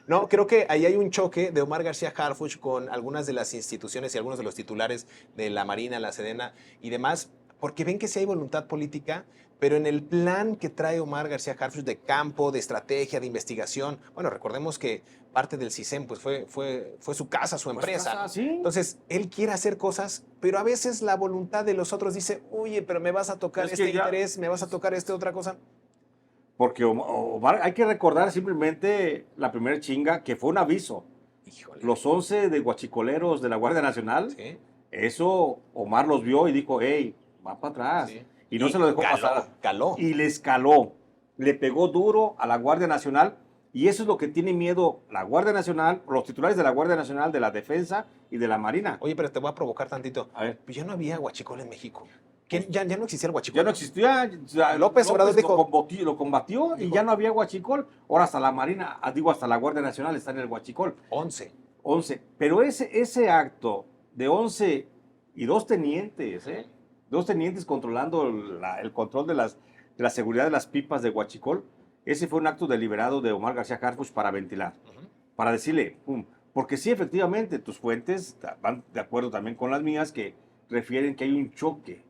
No, creo que ahí hay un choque de Omar García Harfuch con algunas de las instituciones y algunos de los titulares de la Marina, la Sedena y demás, porque ven que sí hay voluntad política, pero en el plan que trae Omar García Harfuch de campo, de estrategia, de investigación, bueno, recordemos que parte del CISEN pues fue su casa, su empresa. Casa, ¿no? ¿sí? Entonces, él quiere hacer cosas, pero a veces la voluntad de los otros dice, oye, pero me vas a tocar Es este que ya- interés, me vas a tocar esta otra cosa. Porque Omar, hay que recordar simplemente la primera chinga, que fue un aviso. Híjole. Los 11 de guachicoleros de la Guardia Nacional, Sí, eso Omar los vio y dijo, hey, va para atrás. sí. Y no se lo dejó pasar. Caló. Y le escaló. Le pegó duro a la Guardia Nacional. Y eso es lo que tiene miedo la Guardia Nacional, los titulares de la Guardia Nacional, de la Defensa y de la Marina. Oye, pero te voy a provocar tantito. A ver. Pues ya no había huachicol en México. Ya no existía el huachicol. Ya no existía. López Obrador dijo- lo combatió y Dijo- ya no había huachicol. Ahora hasta la Marina, hasta la Guardia Nacional está en el huachicol. 11. 11. Pero ese acto de 11 y dos tenientes, dos tenientes controlando el control de la seguridad de las pipas de huachicol, ese fue un acto deliberado de Omar García Harfuch para ventilar, para decirle, pum, porque sí, efectivamente, tus fuentes van de acuerdo también con las mías que refieren que hay un choque.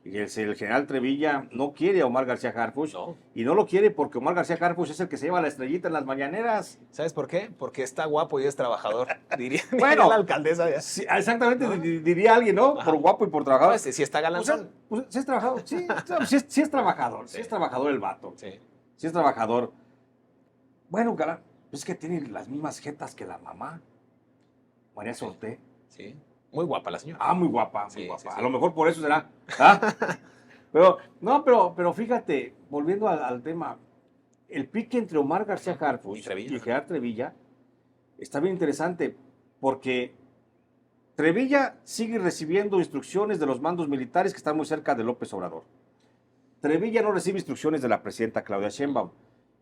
Y el general Trevilla no quiere a Omar García Harfuch. No. Y no lo quiere porque Omar García Harfuch es el que se lleva la estrellita en las mañaneras. ¿Sabes por qué? Porque está guapo y es trabajador. Diría Bueno, la alcaldesa. Ya. Sí, exactamente, ¿No? diría alguien, ¿no? Ajá. Por guapo y por trabajador. Pues, sí está galanzón. Sí es trabajador, sí es trabajador, sí es trabajador el vato. Sí. Sí es trabajador. Bueno, galán, es que tiene las mismas jetas que la mamá, María Sorté. Sí. Muy guapa la señora. Ah, muy guapa, Sí, muy guapa. sí, sí. A lo mejor por eso será. ¿Ah? Pero fíjate, volviendo al tema, el pique entre Omar García Harfuch Y Trevilla. y Gerard Trevilla está bien interesante porque Trevilla sigue recibiendo instrucciones de los mandos militares que están muy cerca de López Obrador. Trevilla no recibe instrucciones de la presidenta Claudia Sheinbaum.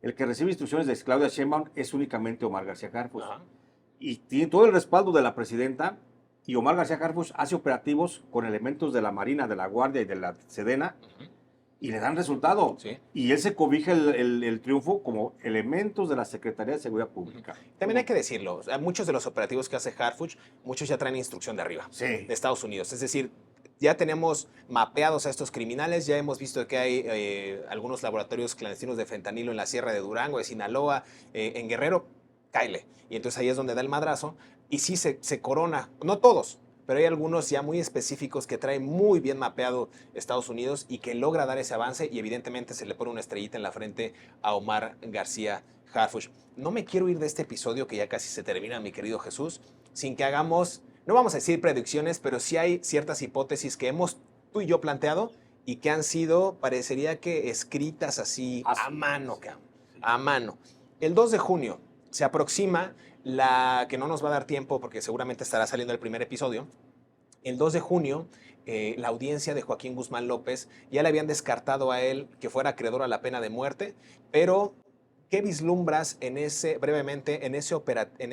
El que recibe instrucciones de Claudia Sheinbaum es únicamente Omar García Harfuch. Ajá. Y tiene todo el respaldo de la presidenta, y Omar García Harfuch hace operativos con elementos de la Marina, de la Guardia y de la Sedena, y le dan resultado. Sí. Y él se cobija el triunfo como elementos de la Secretaría de Seguridad Pública. También hay que decirlo, o sea, muchos de los operativos que hace Harfuch, muchos ya traen instrucción de arriba, Sí. de Estados Unidos. Es decir, ya tenemos mapeados a estos criminales, ya hemos visto que hay algunos laboratorios clandestinos de fentanilo en la Sierra de Durango, de Sinaloa, en Guerrero, cáele. Y entonces ahí es donde da el madrazo y sí se corona, no todos, pero hay algunos ya muy específicos que traen muy bien mapeado Estados Unidos y que logra dar ese avance y evidentemente se le pone una estrellita en la frente a Omar García Harfuch. No me quiero ir de este episodio que ya casi se termina, mi querido Jesús, sin que hagamos, no vamos a decir predicciones, pero sí hay ciertas hipótesis que hemos tú y yo planteado y que han sido, parecería que escritas así a mano, a mano. El 2 de junio se aproxima la que no nos va a dar tiempo porque seguramente estará saliendo el primer episodio. El 2 de junio, la audiencia de Joaquín Guzmán López ya le habían descartado a él que fuera acreedor a la pena de muerte, pero ¿qué vislumbras brevemente en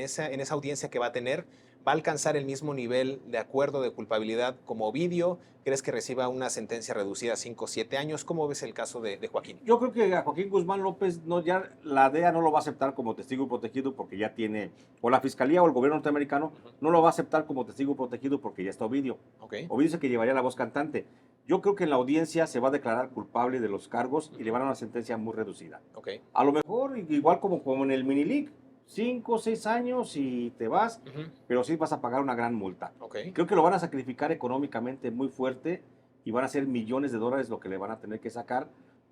esa audiencia que va a tener? ¿Va a alcanzar el mismo nivel de acuerdo de culpabilidad como Ovidio? ¿Crees que reciba una sentencia reducida a 5 o 7 años? ¿Cómo ves el caso de Joaquín? Yo creo que a Joaquín Guzmán López ya la DEA no lo va a aceptar como testigo protegido porque ya tiene, o la Fiscalía o el gobierno norteamericano no lo va a aceptar como testigo protegido porque ya está Ovidio. Okay. Ovidio dice que llevaría la voz cantante. Yo creo que en la audiencia se va a declarar culpable de los cargos y le van a dar una sentencia muy reducida. Okay. A lo mejor, igual como en el Minilic, 5 o 6 años y te vas, pero sí vas a pagar una gran multa. Okay. Creo que lo van a sacrificar económicamente muy fuerte y van a ser millones de dólares lo que le van a tener que sacar,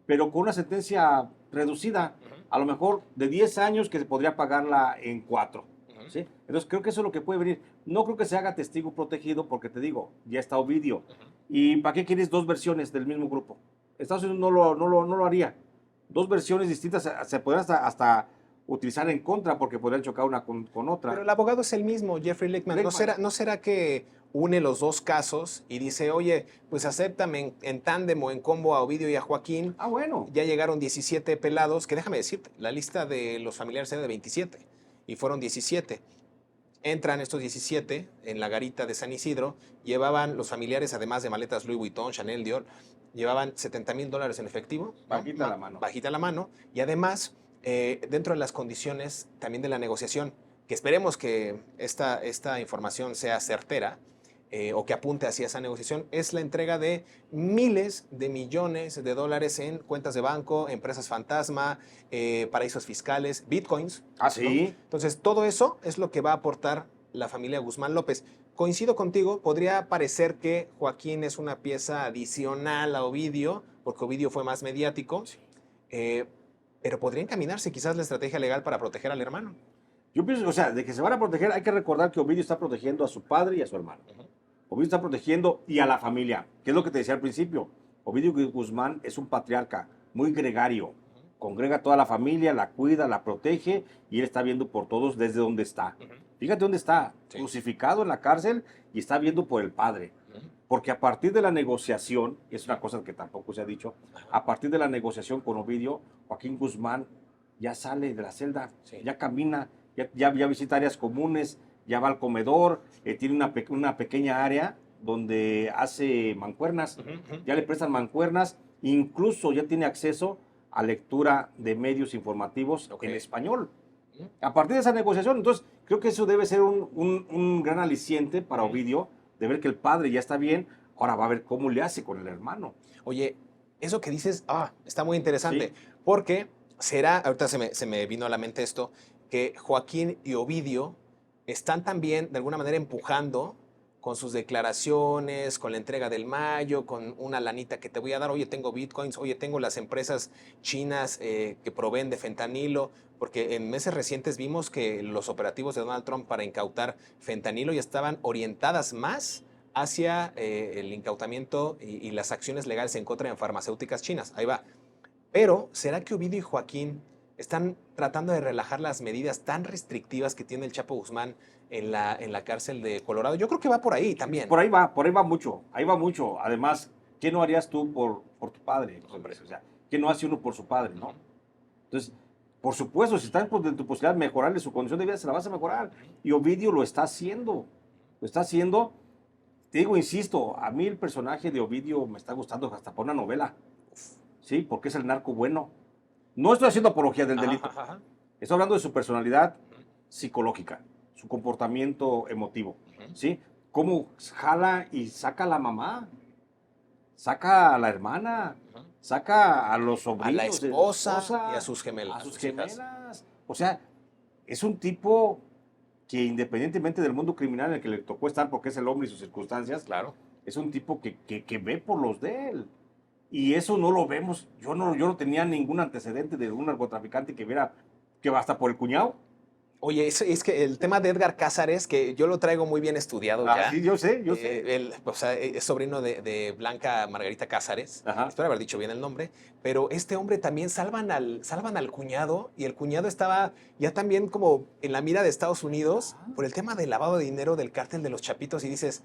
pero con una sentencia reducida, a lo mejor de 10 años que se podría pagarla en 4. ¿Sí? Entonces creo que eso es lo que puede venir. No creo que se haga testigo protegido porque te digo, ya está Ovidio. ¿Y para qué quieres dos versiones del mismo grupo? Estados Unidos no lo haría. Dos versiones distintas, se podría hasta utilizar en contra porque podrían chocar una con otra. Pero el abogado es el mismo, Jeffrey Lichtman. ¿No será que une los dos casos y dice, oye, pues acéptame en tándem o en combo a Ovidio y a Joaquín? Ah, bueno. Ya llegaron 17 pelados, que déjame decirte, la lista de los familiares era de 27 y fueron 17. Entran estos 17 en la garita de San Isidro, llevaban los familiares, además de maletas Louis Vuitton, Chanel, Dior, llevaban $70,000 en efectivo. Bajita la mano. Bajita la mano. Y además, dentro de las condiciones también de la negociación, que esperemos que esta información sea certera, o que apunte hacia esa negociación, es la entrega de miles de millones de dólares en cuentas de banco, empresas fantasma, paraísos fiscales, bitcoins. Ah, sí. ¿No? Entonces, todo eso es lo que va a aportar la familia Guzmán López. Coincido contigo, podría parecer que Joaquín es una pieza adicional a Ovidio, porque Ovidio fue más mediático, pero podría encaminarse quizás la estrategia legal para proteger al hermano. Yo pienso, o sea, de que se van a proteger, hay que recordar que Ovidio está protegiendo a su padre y a su hermano. Ovidio está protegiendo y a la familia, que es lo que te decía al principio. Ovidio Guzmán es un patriarca muy gregario. Congrega a toda la familia, la cuida, la protege y él está viendo por todos desde donde está. Fíjate dónde está, Sí. crucificado en la cárcel y está viendo por el padre. Porque a partir de la negociación, y es una cosa que tampoco se ha dicho, a partir de la negociación con Ovidio, Joaquín Guzmán ya sale de la celda, Sí. ya camina, ya visita áreas comunes, ya va al comedor, tiene una pequeña área donde hace mancuernas, ya le prestan mancuernas, incluso ya tiene acceso a lectura de medios informativos en español. A partir de esa negociación, entonces, creo que eso debe ser un gran aliciente para Ovidio, de ver que el padre ya está bien, ahora va a ver cómo le hace con el hermano. Oye, eso que dices, está muy interesante, Sí. porque ahorita se me vino a la mente esto, que Joaquín y Ovidio están también de alguna manera empujando con sus declaraciones, con la entrega del mayo, con una lanita que te voy a dar, oye, tengo bitcoins, oye, tengo las empresas chinas que proveen de fentanilo, porque en meses recientes vimos que los operativos de Donald Trump para incautar fentanilo ya estaban orientadas más hacia el incautamiento y las acciones legales en contra de farmacéuticas chinas. Ahí va. Pero, ¿será que Ovidio y Joaquín están tratando de relajar las medidas tan restrictivas que tiene el Chapo Guzmán en la cárcel de Colorado? Yo creo que va por ahí también. Por ahí va mucho, ahí va mucho. Además, ¿qué no harías tú por tu padre? Hombre? O sea, ¿qué no hace uno por su padre, no? Entonces, por supuesto, si estás en tu posibilidad de mejorarle su condición de vida, se la vas a mejorar. Y Ovidio lo está haciendo. Lo está haciendo. Te digo, insisto, a mí el personaje de Ovidio me está gustando hasta por una novela. Sí, porque es el narco bueno. No estoy haciendo apología del delito. Ajá. Estoy hablando de su personalidad psicológica, su comportamiento emotivo. ¿Sí? Cómo jala y saca a la mamá, saca a la hermana, saca a los sobrinos. A la esposa y a sus gemelas. A sus gemelas. O sea, es un tipo que independientemente del mundo criminal en el que le tocó estar, porque es el hombre y sus circunstancias, Claro. es un tipo que ve por los de él. Y eso no lo vemos. Yo no tenía ningún antecedente de un narcotraficante que viera que va hasta por el cuñado. Oye, es que el tema de Edgar Cázares, que yo lo traigo muy bien estudiado ya. Sí, yo sé. Él, o sea, es sobrino de Blanca Margarita Cázares. Ajá. Espero haber dicho bien el nombre. Pero este hombre también salvan al cuñado. Y el cuñado estaba ya también como en la mira de Estados Unidos por el tema del lavado de dinero del cártel de los Chapitos. Y dices,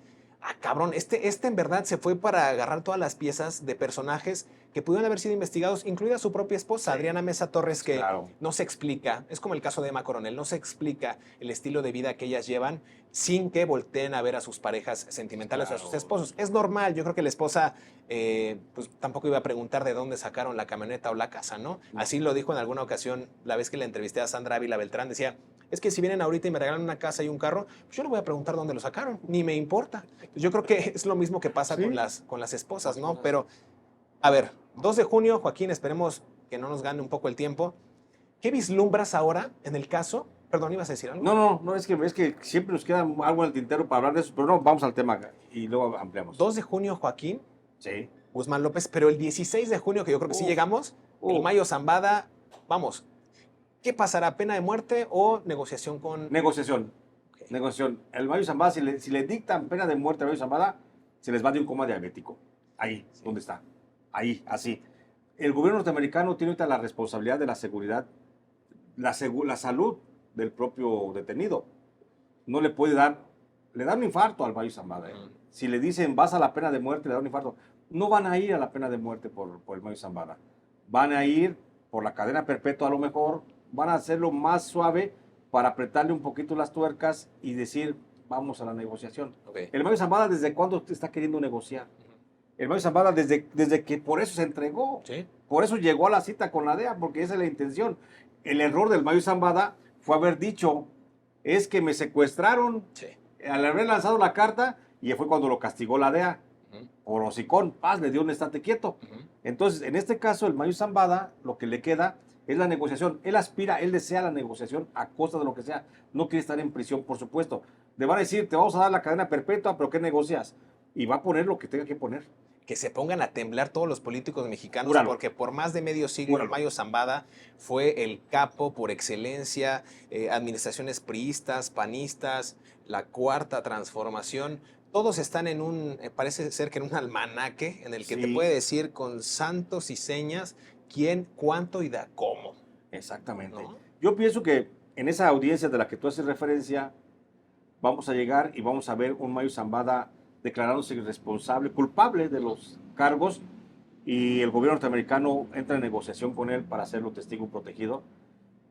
cabrón, este en verdad se fue para agarrar todas las piezas de personajes que pudieron haber sido investigados, incluida su propia esposa, Sí. Adriana Mesa Torres, que Claro. no se explica, es como el caso de Emma Coronel, no se explica el estilo de vida que ellas llevan sin que volteen a ver a sus parejas sentimentales o a sus Claro. esposos. Es normal, yo creo que la esposa pues tampoco iba a preguntar de dónde sacaron la camioneta o la casa, ¿no? No. Así lo dijo en alguna ocasión, la vez que le entrevisté a Sandra Ávila Beltrán, decía, es que si vienen ahorita y me regalan una casa y un carro, pues yo no voy a preguntar dónde lo sacaron, ni me importa. Yo creo que es lo mismo que pasa Sí. con las esposas, ¿no? Pero, a ver, 2 de junio, Joaquín, esperemos que no nos gane un poco el tiempo. ¿Qué vislumbras ahora en el caso? Perdón, ¿ibas a decir algo? No, es que siempre nos queda algo en el tintero para hablar de eso, pero no, vamos al tema y luego ampliamos. 2 de junio, Joaquín, Sí. Guzmán López, pero el 16 de junio, que yo creo que sí Uf. llegamos, el Mayo Zambada, vamos, ¿qué pasará? ¿Pena de muerte o negociación con...? Negociación. Ok. Negociación. El Mayo Zambada, si le dictan pena de muerte al Mayo Zambada, se les va de un coma diabético. Ahí, Sí. ¿dónde está? Ahí, así. El gobierno norteamericano tiene ahorita la responsabilidad de la seguridad la salud del propio detenido. No le puede dar, le da un infarto al Mayo Zambada. Si le dicen vas a la pena de muerte, le da un infarto. No van a ir a la pena de muerte por el Mayo Zambada. Van a ir por la cadena perpetua a lo mejor, van a hacerlo más suave para apretarle un poquito las tuercas y decir, vamos a la negociación. Okay. El Mayo Zambada, ¿desde cuándo está queriendo negociar? El Mayo Zambada, desde que por eso se entregó. ¿Sí? Por eso llegó a la cita con la DEA, porque esa es la intención. El error del Mayo Zambada fue haber dicho, es que me secuestraron. Sí. Al haber lanzado la carta, y fue cuando lo castigó la DEA. Por hocicón, paz, le dio un estate quieto. Entonces, en este caso, el Mayo Zambada, lo que le queda es la negociación. Él aspira, él desea la negociación a costa de lo que sea. No quiere estar en prisión, por supuesto. Le van a decir, te vamos a dar la cadena perpetua, pero ¿qué negocias? Y va a poner lo que tenga que poner. Que se pongan a temblar todos los políticos mexicanos, Júralo. porque por más de medio siglo el Mayo Zambada fue el capo por excelencia, administraciones priistas, panistas, la cuarta transformación, todos están en parece ser que en un almanaque en el que te puede decir con santos y señas quién, cuánto y da cómo. Exactamente. ¿No? Yo pienso que en esa audiencia de la que tú haces referencia, vamos a llegar y vamos a ver un Mayo Zambada declarándose responsable, culpable de los cargos, y el gobierno norteamericano entra en negociación con él para hacerlo testigo protegido,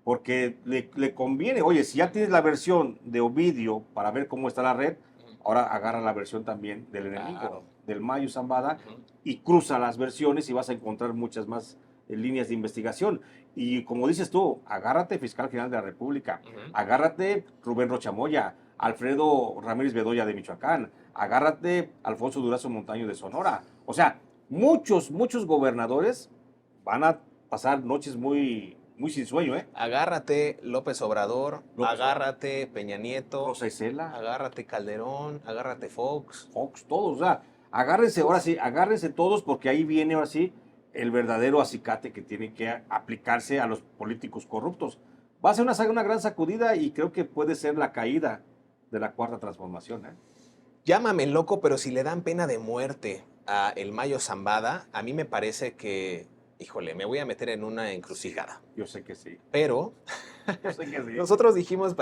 porque le conviene. Oye, si ya tienes la versión de Ovidio para ver cómo está la red, ahora agarra la versión también del enemigo, Claro. del Mayo Zambada, y cruza las versiones y vas a encontrar muchas más líneas de investigación. Y como dices tú, agárrate fiscal general de la República, agárrate Rubén Rocha Moya, Alfredo Ramírez Bedoya de Michoacán, agárrate Alfonso Durazo Montaño de Sonora. O sea, muchos gobernadores van a pasar noches muy sin sueño, ¿eh? Agárrate López Obrador, agárrate Peña Nieto, Rosa Isela, agárrate Calderón, agárrate Fox, todos, o sea, agárrense, ahora sí, agárrense todos, porque ahí viene ahora sí el verdadero acicate que tiene que aplicarse a los políticos corruptos. Va a ser una gran sacudida, y creo que puede ser la caída de la cuarta transformación, ¿eh? Llámame loco, pero si le dan pena de muerte a el Mayo Zambada, a mí me parece que, híjole, me voy a meter en una encrucijada. Yo sé que sí. Pero Yo sé que sí. nosotros dijimos,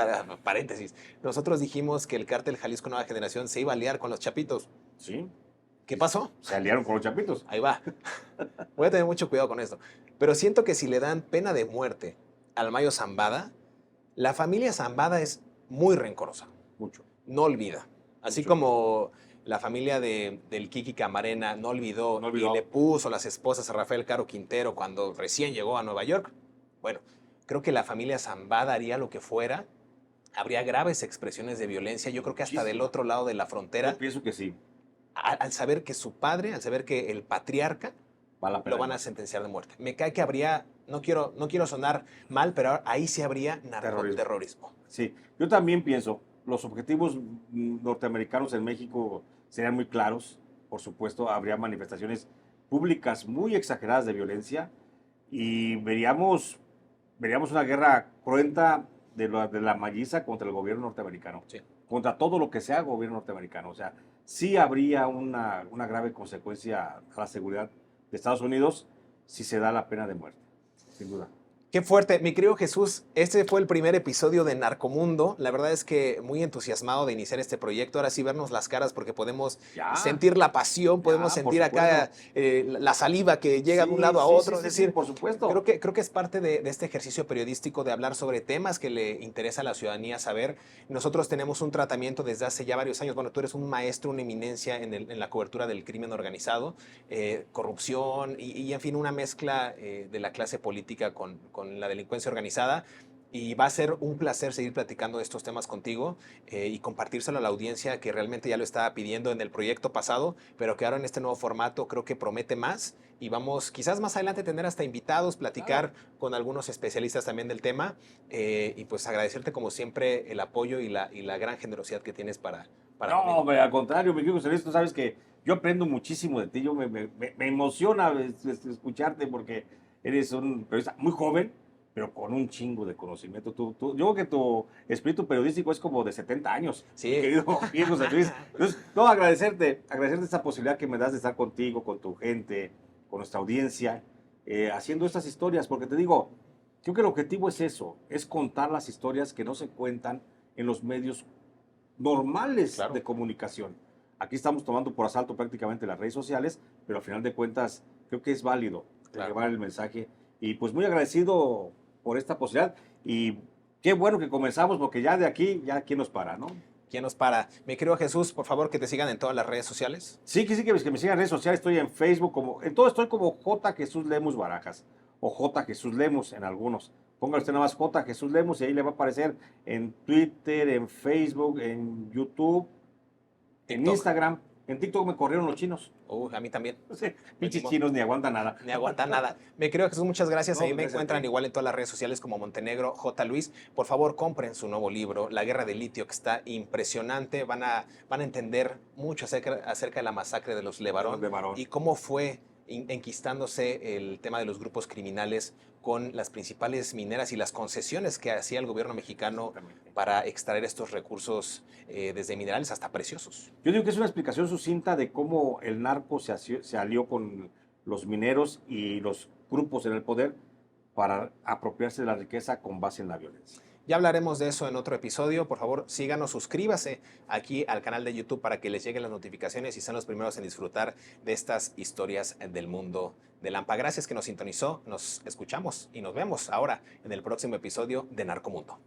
paréntesis, nosotros dijimos que el cártel Jalisco Nueva Generación se iba a liar con los chapitos. Sí. ¿Qué pasó? Se aliaron con los chapitos. Ahí va. Voy a tener mucho cuidado con esto. Pero siento que si le dan pena de muerte al Mayo Zambada, la familia Zambada es muy rencorosa. Mucho. No olvida. Así como la familia del Kiki Camarena no olvidó y le puso las esposas a Rafael Caro Quintero cuando recién llegó a Nueva York. Bueno, creo que la familia Zambada haría lo que fuera. Habría graves expresiones de violencia. Yo creo que hasta del otro lado de la frontera. Yo pienso que sí. Al saber que su padre, al saber que el patriarca lo van a sentenciar de muerte. Me cae que habría, no quiero sonar mal, pero ahí sí habría narcoterrorismo. Sí, yo también pienso, los objetivos norteamericanos en México serían muy claros. Por supuesto, habría manifestaciones públicas muy exageradas de violencia, y veríamos una guerra cruenta de la malliza contra el gobierno norteamericano, sí, contra todo lo que sea gobierno norteamericano. O sea, sí habría una grave consecuencia a la seguridad de Estados Unidos si se da la pena de muerte, sin duda. Qué fuerte, mi querido Jesús. Este fue el primer episodio de Narcomundo. La verdad es que muy entusiasmado de iniciar este proyecto. Ahora sí vernos las caras, porque podemos sentir la pasión, podemos sentir acá la saliva que llega de un lado a otro. Es decir, por supuesto. Creo que es parte de este ejercicio periodístico de hablar sobre temas que le interesa a la ciudadanía saber. Nosotros tenemos un tratamiento desde hace ya varios años. Bueno, tú eres un maestro, una eminencia en la cobertura del crimen organizado, corrupción y, en fin, una mezcla de la clase política con la delincuencia organizada, y va a ser un placer seguir platicando de estos temas contigo y compartírselo a la audiencia que realmente ya lo estaba pidiendo en el proyecto pasado, pero que ahora en este nuevo formato creo que promete más, y vamos quizás más adelante tener hasta invitados, platicar con algunos especialistas también del tema, y pues agradecerte como siempre el apoyo y la gran generosidad que tienes para no, conmigo. Al contrario, mi querido José Luis, tú sabes que yo aprendo muchísimo de ti. Me emociona escucharte, porque eres un periodista muy joven, pero con un chingo de conocimiento. Yo creo que tu espíritu periodístico es como de 70 años, sí, mi querido José Luis. Entonces, agradecerte esta posibilidad que me das de estar contigo, con tu gente, con nuestra audiencia, haciendo estas historias, porque te digo, Creo que el objetivo es eso, es contar las historias que no se cuentan en los medios normales Claro. de comunicación. Aquí estamos tomando por asalto prácticamente las redes sociales, pero al final de cuentas creo que es válido Claro. llevar el mensaje. Y pues muy agradecido por esta posibilidad y qué bueno que comenzamos porque ya de aquí, ya quién nos para, ¿no? ¿Quién nos para? Mi querido Jesús, por favor, que te sigan en todas las redes sociales. Sí, que me sigan en redes sociales, estoy en Facebook, en todo estoy como J. Jesús Lemus Barajas o J. Jesús Lemus en algunos. Póngale usted nada más J. Jesús Lemus y ahí le va a aparecer en Twitter, en Facebook, en YouTube, en TikTok. Instagram. En TikTok me corrieron los chinos. A mí también. Sí, pinches Venimos. chinos ni aguantan nada. Ni aguanta nada. Me creo Jesús, muchas gracias. No, Ahí me gracias a encuentran ti. igual en todas las redes sociales como Montenegro J. Luis. Por favor, compren su nuevo libro, La Guerra del Litio, que está impresionante. Van a entender mucho acerca de la masacre de los Levarón De varón. y cómo fue enquistándose el tema de los grupos criminales con las principales mineras y las concesiones que hacía el gobierno mexicano Exactamente. para extraer estos recursos desde minerales hasta preciosos. Yo digo que es una explicación sucinta de cómo el narco se alió con los mineros y los grupos en el poder para apropiarse de la riqueza con base en la violencia. Ya hablaremos de eso en otro episodio. Por favor, síganos, suscríbase aquí al canal de YouTube para que les lleguen las notificaciones y sean los primeros en disfrutar de estas historias del mundo de Lampa. Gracias que nos sintonizó, nos escuchamos y nos vemos ahora en el próximo episodio de Narcomundo.